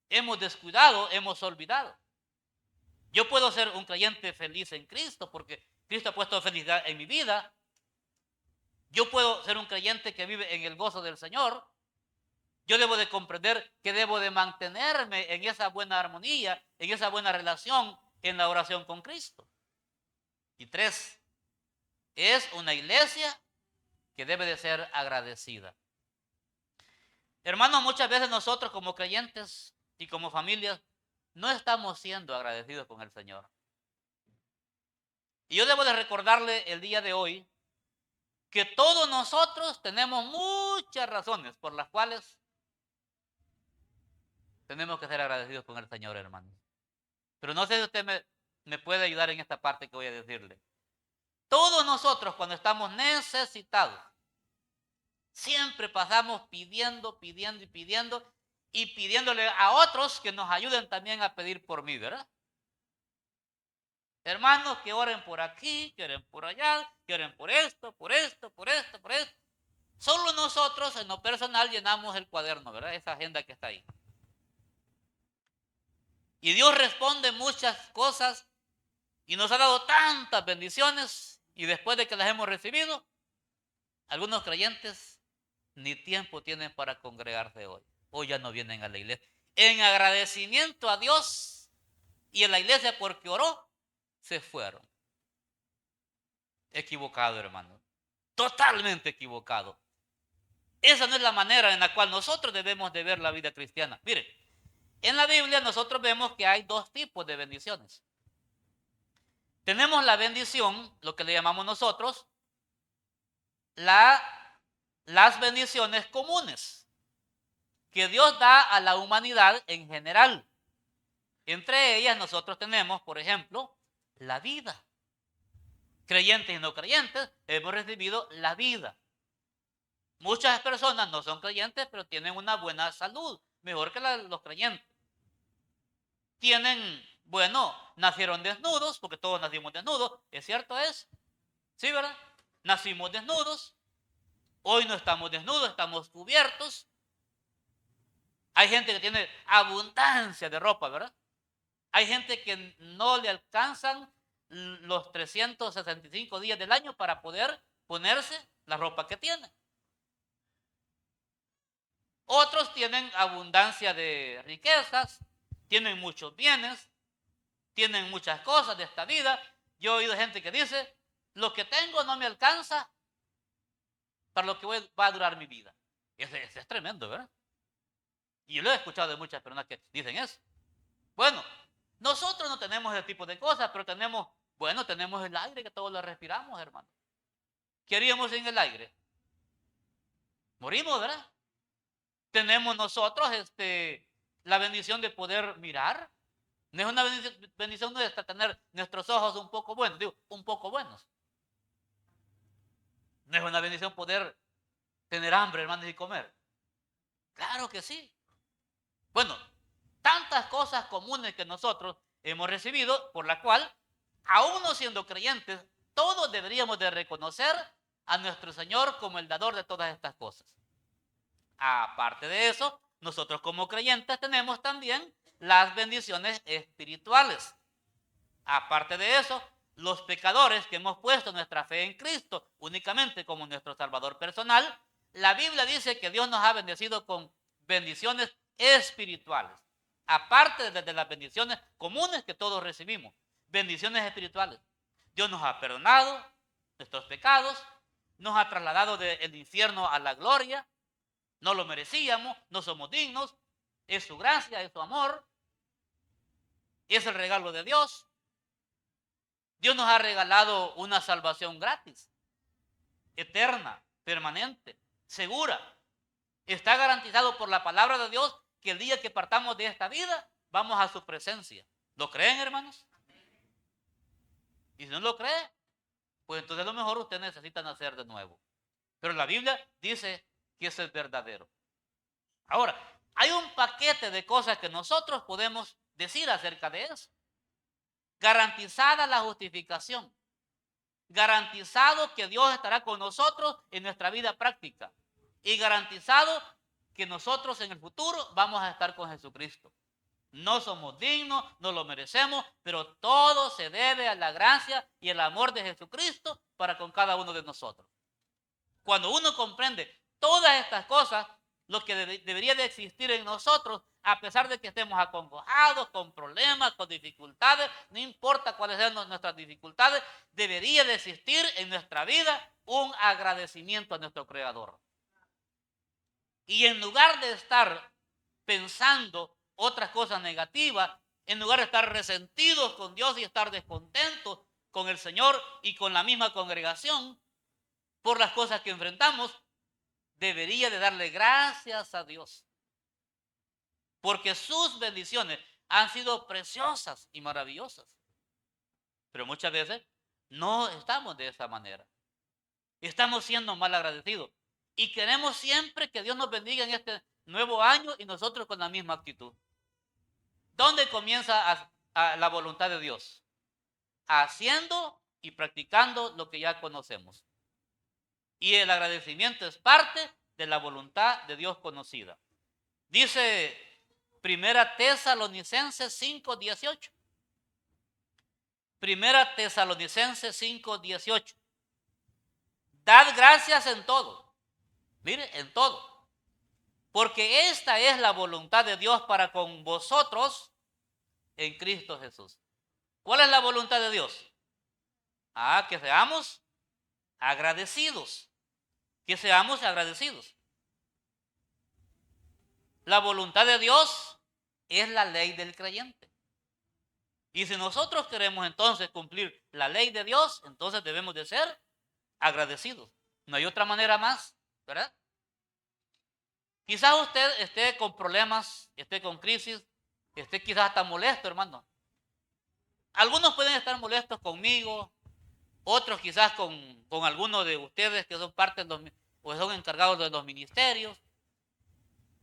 [SPEAKER 1] hemos descuidado, hemos olvidado. Yo puedo ser un creyente feliz en Cristo porque Cristo ha puesto felicidad en mi vida. Yo puedo ser un creyente que vive en el gozo del Señor. Yo debo de comprender que debo de mantenerme en esa buena armonía, en esa buena relación, en la oración con Cristo. Y 3, es una iglesia que debe de ser agradecida. Hermanos, muchas veces nosotros como creyentes y como familias no estamos siendo agradecidos con el Señor. Y yo debo de recordarle el día de hoy que todos nosotros tenemos muchas razones por las cuales tenemos que ser agradecidos con el Señor, hermanos. Pero no sé si usted me puede ayudar en esta parte que voy a decirle. Todos nosotros cuando estamos necesitados, siempre pasamos pidiendo y pidiéndole a otros que nos ayuden también a pedir por mí, ¿verdad? Hermanos, que oren por aquí, que oren por allá, que oren por esto. Solo nosotros en lo personal llenamos el cuaderno, ¿verdad? Esa agenda que está ahí. Y Dios responde muchas cosas y nos ha dado tantas bendiciones y después de que las hemos recibido, algunos creyentes ni tiempo tienen para congregarse hoy. Hoy ya no vienen a la iglesia. En agradecimiento a Dios y en la iglesia porque oró, se fueron. Equivocado, hermano. Totalmente equivocado. Esa no es la manera en la cual nosotros debemos de ver la vida cristiana. Mire, en la Biblia nosotros vemos que hay 2 tipos de bendiciones. Tenemos la bendición, lo que le llamamos nosotros, las bendiciones comunes que Dios da a la humanidad en general. Entre ellas nosotros tenemos, por ejemplo, la vida. Creyentes y no creyentes hemos recibido la vida. Muchas personas no son creyentes, pero tienen una buena salud, mejor que los creyentes. Nacieron desnudos, porque todos nacimos desnudos, ¿es cierto eso? Sí, ¿verdad? Nacimos desnudos, hoy no estamos desnudos, estamos cubiertos. Hay gente que tiene abundancia de ropa, ¿verdad? Hay gente que no le alcanzan los 365 días del año para poder ponerse la ropa que tiene. Otros tienen abundancia de riquezas, tienen muchos bienes, tienen muchas cosas de esta vida. Yo he oído gente que dice, lo que tengo no me alcanza para lo que va a durar mi vida. Eso es tremendo, ¿verdad? Y yo lo he escuchado de muchas personas que dicen eso. Bueno, nosotros no tenemos ese tipo de cosas, pero tenemos el aire que todos lo respiramos, hermano. ¿Qué haríamos sin el aire? Morimos, ¿verdad? Tenemos nosotros la bendición de poder mirar. No es una bendición nuestra tener nuestros ojos un poco buenos, digo, un poco buenos. No es una bendición poder tener hambre, hermanos, y comer. Claro que sí. Bueno, tantas cosas comunes que nosotros hemos recibido, por la cual, aún no siendo creyentes, todos deberíamos de reconocer a nuestro Señor como el dador de todas estas cosas. Aparte de eso, nosotros como creyentes tenemos también las bendiciones espirituales. Aparte de eso, los pecadores que hemos puesto nuestra fe en Cristo únicamente como nuestro Salvador personal, la Biblia dice que Dios nos ha bendecido con bendiciones espirituales. Aparte de las bendiciones comunes que todos recibimos, bendiciones espirituales. Dios nos ha perdonado nuestros pecados, nos ha trasladado del infierno a la gloria. No lo merecíamos, no somos dignos, es su gracia, es su amor, es el regalo de Dios. Dios nos ha regalado una salvación gratis, eterna, permanente, segura. Está garantizado por la palabra de Dios que el día que partamos de esta vida, vamos a su presencia. ¿Lo creen, hermanos? Y si no lo cree, pues entonces a lo mejor usted necesita nacer de nuevo. Pero la Biblia dice que eso es verdadero. Ahora, hay un paquete de cosas que nosotros podemos decir acerca de eso. Garantizada la justificación. Garantizado que Dios estará con nosotros en nuestra vida práctica. Y garantizado que nosotros en el futuro vamos a estar con Jesucristo. No somos dignos, no lo merecemos, pero todo se debe a la gracia y el amor de Jesucristo para con cada uno de nosotros. Cuando uno comprende todas estas cosas, lo que debería de existir en nosotros, a pesar de que estemos acongojados, con problemas, con dificultades, no importa cuáles sean nuestras dificultades, debería de existir en nuestra vida un agradecimiento a nuestro Creador. Y en lugar de estar pensando otras cosas negativas, en lugar de estar resentidos con Dios y estar descontentos con el Señor y con la misma congregación por las cosas que enfrentamos, debería de darle gracias a Dios. Porque sus bendiciones han sido preciosas y maravillosas. Pero muchas veces no estamos de esa manera. Estamos siendo mal agradecidos. Y queremos siempre que Dios nos bendiga en este nuevo año y nosotros con la misma actitud. ¿Dónde comienza la voluntad de Dios? Haciendo y practicando lo que ya conocemos. Y el agradecimiento es parte de la voluntad de Dios conocida. Dice Primera Tesalonicenses 5:18. Primera Tesalonicenses 5:18. Dad gracias en todo. Mire, en todo. Porque esta es la voluntad de Dios para con vosotros en Cristo Jesús. ¿Cuál es la voluntad de Dios? Que seamos agradecidos. Que seamos agradecidos. La voluntad de Dios es la ley del creyente. Y si nosotros queremos entonces cumplir la ley de Dios, entonces debemos de ser agradecidos. No hay otra manera más, ¿verdad? Quizás usted esté con problemas, esté con crisis, esté quizás hasta molesto, hermano. Algunos pueden estar molestos conmigo, otros quizás con algunos de ustedes que son parte de los, o son encargados de los ministerios.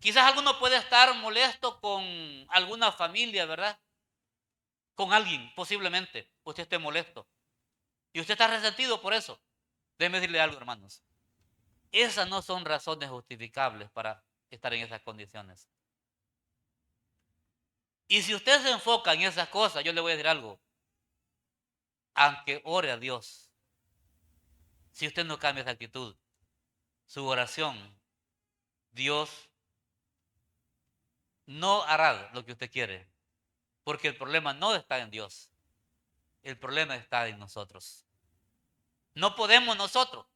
[SPEAKER 1] Quizás alguno puede estar molesto con alguna familia, ¿verdad? Con alguien, posiblemente, usted esté molesto. Y usted está resentido por eso. Déjeme decirle algo, hermanos. Esas no son razones justificables para estar en esas condiciones. Y si usted se enfoca en esas cosas, yo le voy a decir algo. Aunque ore a Dios, si usted no cambia esa actitud, su oración, Dios no hará lo que usted quiere. Porque el problema no está en Dios. El problema está en nosotros. No podemos nosotros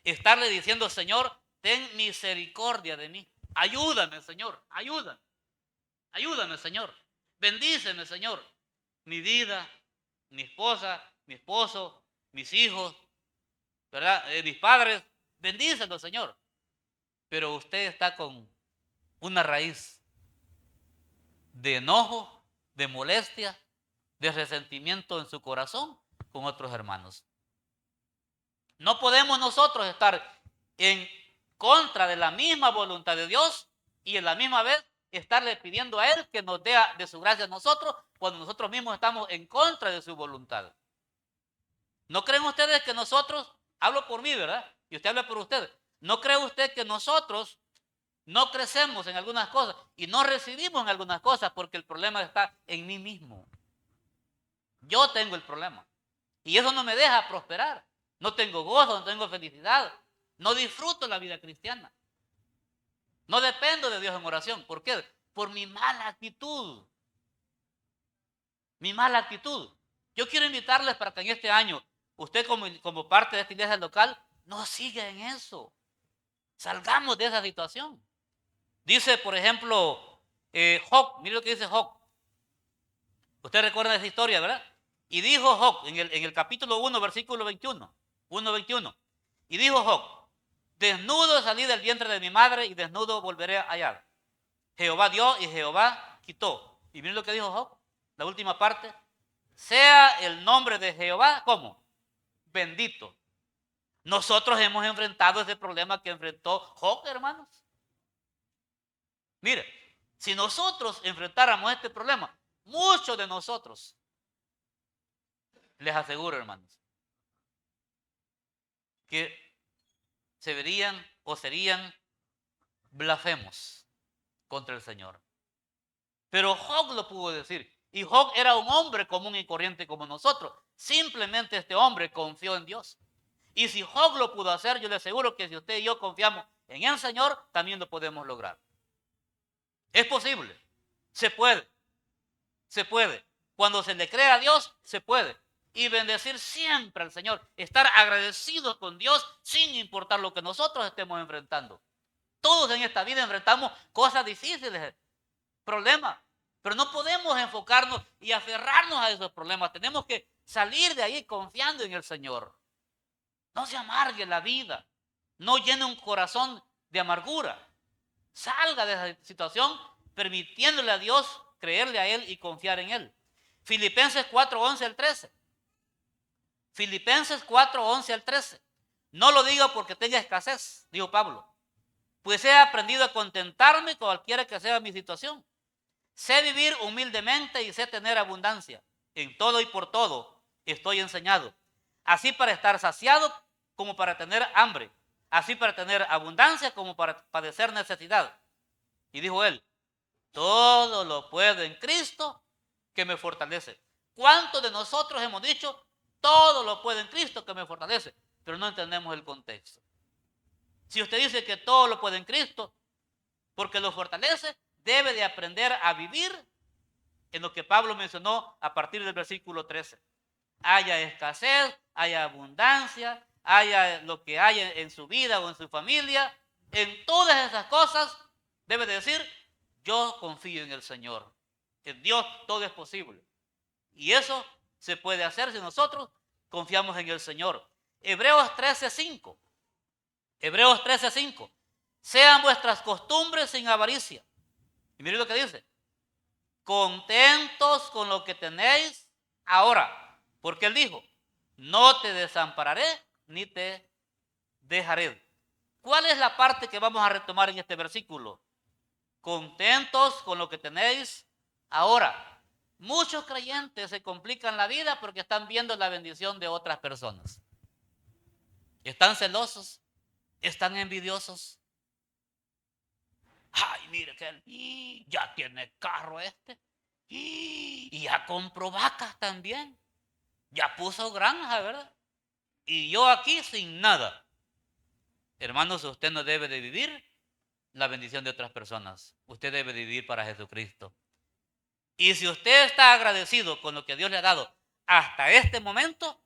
[SPEAKER 1] estarle diciendo, Señor, ten misericordia de mí. Ayúdame, Señor, ayúdame. Ayúdame, Señor. Bendíceme, Señor. Mi vida, mi esposa, mi esposo, mis hijos, ¿verdad? Mis padres. Bendícelos, Señor. Pero usted está con una raíz de enojo, de molestia, de resentimiento en su corazón con otros hermanos. No podemos nosotros estar en contra de la misma voluntad de Dios y en la misma vez estarle pidiendo a Él que nos dé de su gracia a nosotros cuando nosotros mismos estamos en contra de su voluntad. ¿No creen ustedes que nosotros, hablo por mí, ¿verdad? Y usted habla por ustedes, ¿no cree usted que nosotros no crecemos en algunas cosas y no recibimos en algunas cosas porque el problema está en mí mismo? Yo tengo el problema y eso no me deja prosperar. No tengo gozo, no tengo felicidad, no disfruto la vida cristiana. No dependo de Dios en oración. ¿Por qué? Por mi mala actitud. Mi mala actitud. Yo quiero invitarles para que en este año, usted como parte de esta iglesia local, no siga en eso. Salgamos de esa situación. Dice, por ejemplo, Job, mire lo que dice Job. Usted recuerda esa historia, ¿verdad? Y dijo Job en el capítulo 1, versículo 21. 1:21. Y dijo Job, desnudo salí del vientre de mi madre y desnudo volveré a hallar. Jehová dio y Jehová quitó. Y miren lo que dijo Job, la última parte. Sea el nombre de Jehová, ¿cómo? Bendito. Nosotros hemos enfrentado ese problema que enfrentó Job, hermanos. Mire, si nosotros enfrentáramos este problema, muchos de nosotros, les aseguro, hermanos, que se verían o serían blasfemos contra el Señor. Pero Job lo pudo decir. Y Job era un hombre común y corriente como nosotros. Simplemente este hombre confió en Dios. Y si Job lo pudo hacer, yo le aseguro que si usted y yo confiamos en el Señor, también lo podemos lograr. Es posible. Se puede. Se puede. Cuando se le cree a Dios, se puede. Y bendecir siempre al Señor. Estar agradecidos con Dios sin importar lo que nosotros estemos enfrentando. Todos en esta vida enfrentamos cosas difíciles, problemas. Pero no podemos enfocarnos y aferrarnos a esos problemas. Tenemos que salir de ahí confiando en el Señor. No se amargue la vida. No llene un corazón de amargura. Salga de esa situación permitiéndole a Dios creerle a Él y confiar en Él. Filipenses 4:11 al 13. Filipenses 4:11 al 13. No lo digo porque tenga escasez, dijo Pablo, pues he aprendido a contentarme cualquiera que sea mi situación. Sé vivir humildemente y sé tener abundancia. En todo y por todo estoy enseñado. Así para estar saciado como para tener hambre. Así para tener abundancia como para padecer necesidad. Y dijo él, todo lo puedo en Cristo que me fortalece. ¿Cuántos de nosotros hemos dicho, todo lo puedo en Cristo que me fortalece? Pero no entendemos el contexto. Si usted dice que todo lo puede en Cristo porque lo fortalece, debe de aprender a vivir en lo que Pablo mencionó a partir del versículo 13. Haya escasez, haya abundancia, haya lo que haya en su vida o en su familia, en todas esas cosas debe de decir, yo confío en el Señor. En Dios todo es posible. Y eso se puede hacer si nosotros confiamos en el Señor. Hebreos 13:5. Hebreos 13:5. Sean vuestras costumbres sin avaricia. Y miren lo que dice. Contentos con lo que tenéis ahora. Porque él dijo, no te desampararé ni te dejaré. ¿Cuál es la parte que vamos a retomar en este versículo? Contentos con lo que tenéis ahora. Muchos creyentes se complican la vida porque están viendo la bendición de otras personas. Están celosos, están envidiosos. Ay, mire que él ya tiene carro este. Y ya compró vacas también. Ya puso granja, ¿verdad? Y yo aquí sin nada. Hermanos, usted no debe de vivir la bendición de otras personas. Usted debe de vivir para Jesucristo. Y si usted está agradecido con lo que Dios le ha dado hasta este momento,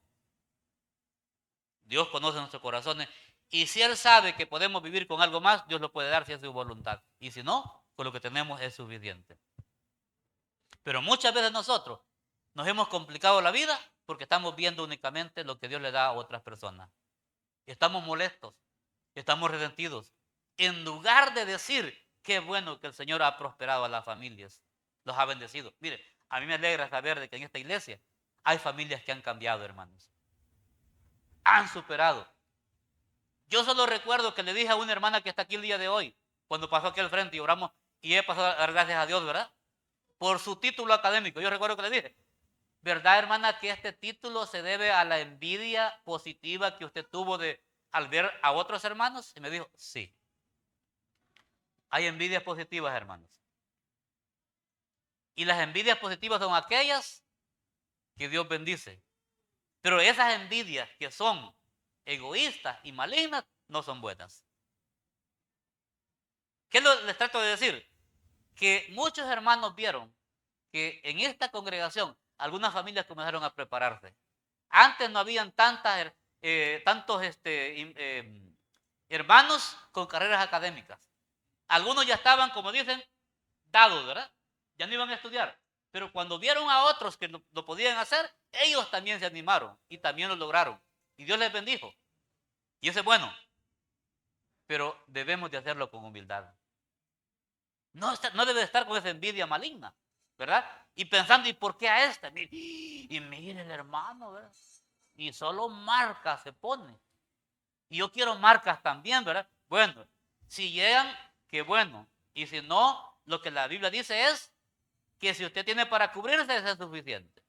[SPEAKER 1] Dios conoce nuestros corazones. Y si Él sabe que podemos vivir con algo más, Dios lo puede dar si es su voluntad. Y si no, con lo que tenemos es suficiente. Pero muchas veces nosotros nos hemos complicado la vida porque estamos viendo únicamente lo que Dios le da a otras personas. Estamos molestos, estamos resentidos. En lugar de decir, qué bueno que el Señor ha prosperado a las familias, los ha bendecido. Mire, a mí me alegra saber de que en esta iglesia hay familias que han cambiado, hermanos. Han superado. Yo solo recuerdo que le dije a una hermana que está aquí el día de hoy, cuando pasó aquí al frente y oramos, y he pasado a dar gracias a Dios, ¿verdad? Por su título académico. Yo recuerdo que le dije, ¿verdad, hermana, que este título se debe a la envidia positiva que usted tuvo al ver a otros hermanos? Y me dijo, sí. Hay envidias positivas, hermanos. Y las envidias positivas son aquellas que Dios bendice. Pero esas envidias que son egoístas y malignas no son buenas. ¿Qué les trato de decir? Que muchos hermanos vieron que en esta congregación algunas familias comenzaron a prepararse. Antes no habían tantos hermanos con carreras académicas. Algunos ya estaban, como dicen, dados, ¿verdad? Ya no iban a estudiar. Pero cuando vieron a otros que lo podían hacer, ellos también se animaron y también lo lograron. Y Dios les bendijo. Y eso es bueno. Pero debemos de hacerlo con humildad. No debe de estar con esa envidia maligna, ¿verdad? Y pensando, ¿y por qué a este? Y mire el hermano, ¿verdad? Y solo marcas se pone. Y yo quiero marcas también, ¿verdad? Bueno, si llegan, qué bueno. Y si no, lo que la Biblia dice es que si usted tiene para cubrirse, eso es suficiente.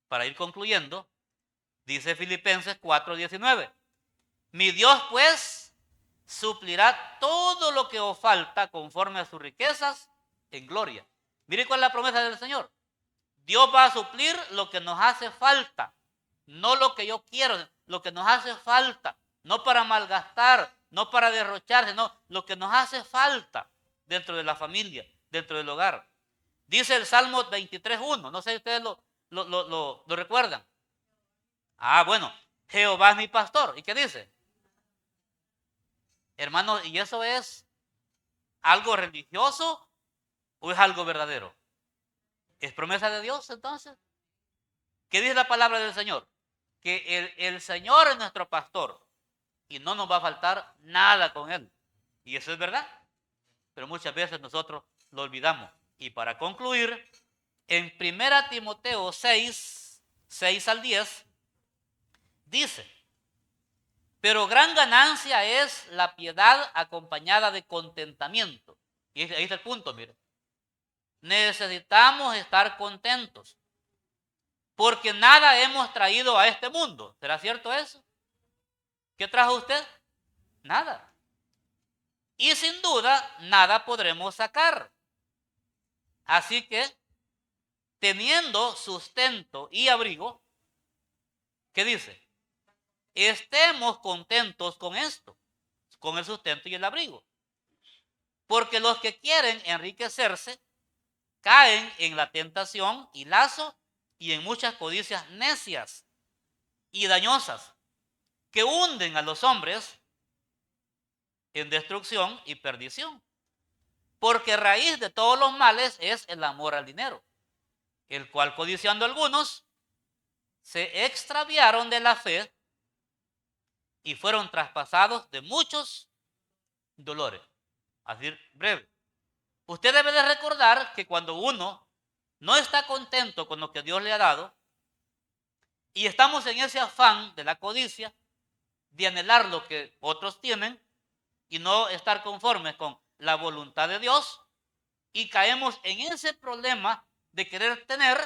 [SPEAKER 1] Para ir concluyendo, dice Filipenses 4:19, mi Dios pues suplirá todo lo que os falta conforme a sus riquezas en gloria. Mire cuál es la promesa del Señor. Dios va a suplir lo que nos hace falta, no lo que yo quiero, lo que nos hace falta, no para malgastar, no para derrochar, sino lo que nos hace falta dentro de la familia, dentro del hogar. Dice el Salmo 23:1, no sé si ustedes lo recuerdan. Ah, bueno, Jehová es mi pastor. ¿Y qué dice? Hermano, ¿y eso es algo religioso o es algo verdadero? ¿Es promesa de Dios entonces? ¿Qué dice la palabra del Señor? Que el Señor es nuestro pastor y no nos va a faltar nada con Él. Y eso es verdad, pero muchas veces nosotros lo olvidamos. Y para concluir, en 1 Timoteo 6:6-10, dice, pero gran ganancia es la piedad acompañada de contentamiento. Y ahí está el punto, mire. Necesitamos estar contentos, porque nada hemos traído a este mundo. ¿Será cierto eso? ¿Qué trajo usted? Nada. Y sin duda, nada podremos sacar. Así que, teniendo sustento y abrigo, ¿qué dice? Estemos contentos con esto, con el sustento y el abrigo. Porque los que quieren enriquecerse caen en la tentación y lazo y en muchas codicias necias y dañosas que hunden a los hombres en destrucción y perdición. Porque raíz de todos los males es el amor al dinero, el cual codiciando algunos se extraviaron de la fe y fueron traspasados de muchos dolores. Así breve. Usted debe de recordar que cuando uno no está contento con lo que Dios le ha dado y estamos en ese afán de la codicia, de anhelar lo que otros tienen y no estar conformes con la voluntad de Dios, y caemos en ese problema de querer tener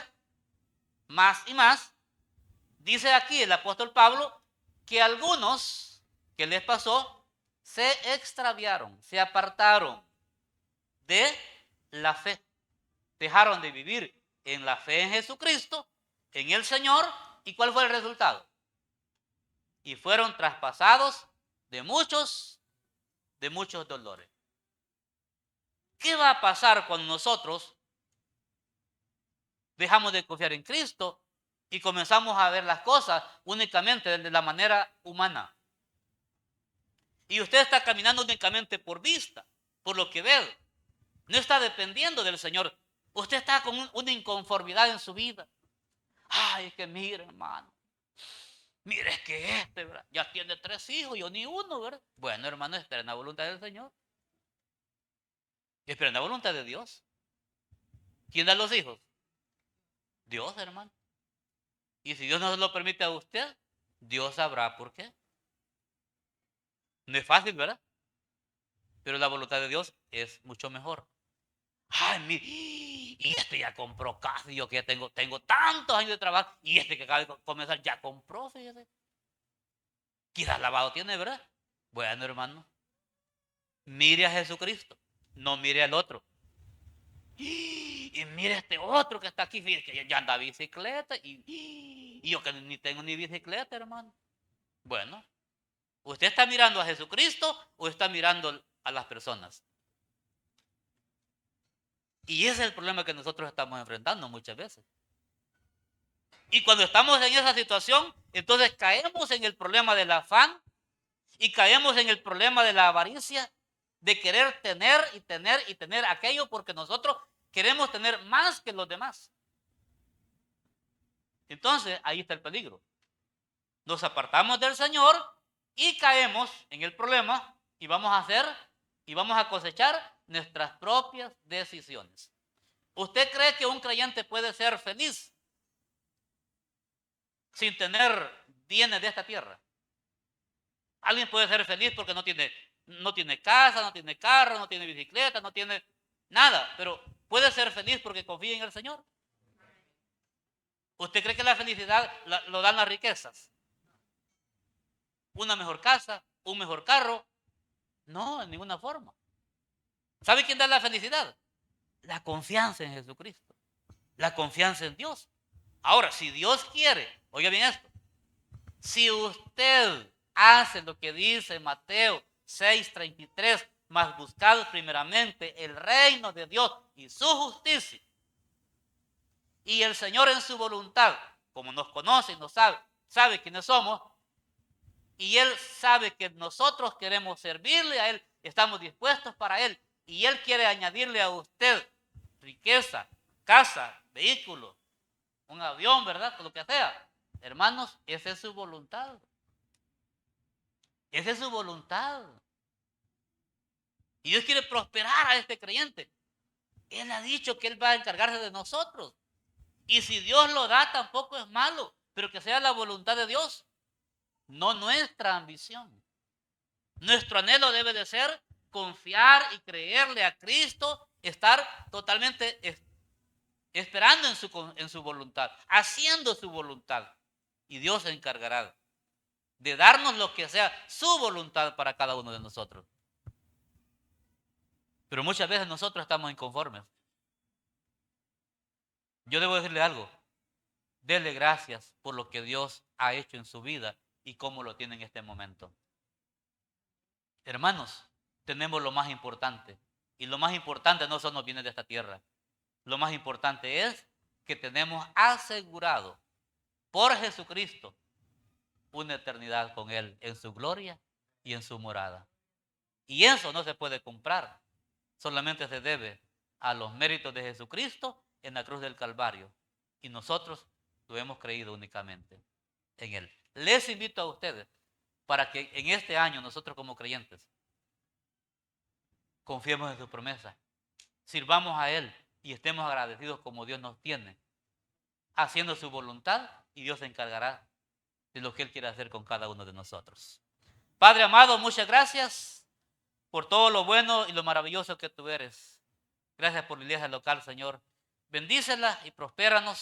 [SPEAKER 1] más y más, dice aquí el apóstol Pablo que algunos que les pasó se extraviaron, se apartaron de la fe, dejaron de vivir en la fe en Jesucristo, en el Señor. ¿Y cuál fue el resultado? Y fueron traspasados de muchos dolores. ¿Qué va a pasar cuando nosotros dejamos de confiar en Cristo y comenzamos a ver las cosas únicamente de la manera humana? Y usted está caminando únicamente por vista, por lo que ve. No está dependiendo del Señor. Usted está con una inconformidad en su vida. Ay, es que mire, hermano. Mire, es que ¿verdad? Ya tiene 3 hijos, yo ni uno, ¿verdad? Bueno, hermano, esperen la voluntad del Señor. Esperen la voluntad de Dios. ¿Quién da los hijos? Dios, hermano. Y si Dios no se lo permite a usted, Dios sabrá por qué. No es fácil, ¿verdad? Pero la voluntad de Dios es mucho mejor. Ay, mire, y este ya compró casa, y yo que ya tengo tantos años de trabajo, y este que acaba de comenzar ya compró, fíjese. Quizás lavado tiene, ¿verdad? Bueno, hermano, mire a Jesucristo, no mire al otro. Y mire este otro que está aquí, fíjese que ya anda bicicleta, y yo que ni tengo ni bicicleta, hermano. Bueno, ¿usted está mirando a Jesucristo o está mirando a las personas? Y ese es el problema que nosotros estamos enfrentando muchas veces. Y cuando estamos en esa situación, entonces caemos en el problema del afán y caemos en el problema de la avaricia, de querer tener y tener y tener aquello porque nosotros queremos tener más que los demás. Entonces, ahí está el peligro. Nos apartamos del Señor y caemos en el problema y vamos a cosechar nuestras propias decisiones. ¿Usted cree que un creyente puede ser feliz sin tener bienes de esta tierra? Alguien puede ser feliz porque no tiene casa, no tiene carro, no tiene bicicleta, no tiene nada, pero ¿Puede ser feliz porque confía en el Señor? ¿Usted cree que la felicidad lo dan las riquezas? ¿Una mejor casa? ¿Un mejor carro? No, en ninguna forma. ¿Sabe quién da la felicidad? La confianza en Jesucristo. La confianza en Dios. Ahora, si Dios quiere, oiga bien esto, si usted hace lo que dice Mateo 6:33, mas buscad primeramente el reino de Dios y su justicia, y el Señor en su voluntad, como nos conoce y nos sabe quiénes somos, y Él sabe que nosotros queremos servirle a Él, estamos dispuestos para Él, y Él quiere añadirle a usted riqueza, casa, vehículo, un avión, ¿verdad? Lo que sea. Hermanos, esa es su voluntad. Esa es su voluntad. Y Dios quiere prosperar a este creyente. Él ha dicho que Él va a encargarse de nosotros. Y si Dios lo da, tampoco es malo, pero que sea la voluntad de Dios, no nuestra ambición. Nuestro anhelo debe de ser confiar y creerle a Cristo, estar totalmente esperando en su voluntad, haciendo su voluntad. Y Dios se encargará de darnos lo que sea su voluntad para cada uno de nosotros. Pero muchas veces nosotros estamos inconformes. Yo debo decirle algo. Dele gracias por lo que Dios ha hecho en su vida y cómo lo tiene en este momento. Hermanos, tenemos lo más importante. Y lo más importante no solo nos viene de esta tierra. Lo más importante es que tenemos asegurado por Jesucristo una eternidad con Él en su gloria y en su morada. Y eso no se puede comprar. Solamente se debe a los méritos de Jesucristo en la cruz del Calvario. Y nosotros lo hemos creído únicamente en Él. Les invito a ustedes para que en este año nosotros como creyentes confiemos en sus promesas, sirvamos a Él y estemos agradecidos como Dios nos tiene, haciendo su voluntad, y Dios se encargará de lo que Él quiere hacer con cada uno de nosotros. Padre amado, muchas gracias por todo lo bueno y lo maravilloso que tú eres. Gracias por la iglesia local, Señor. Bendícela y prospéranos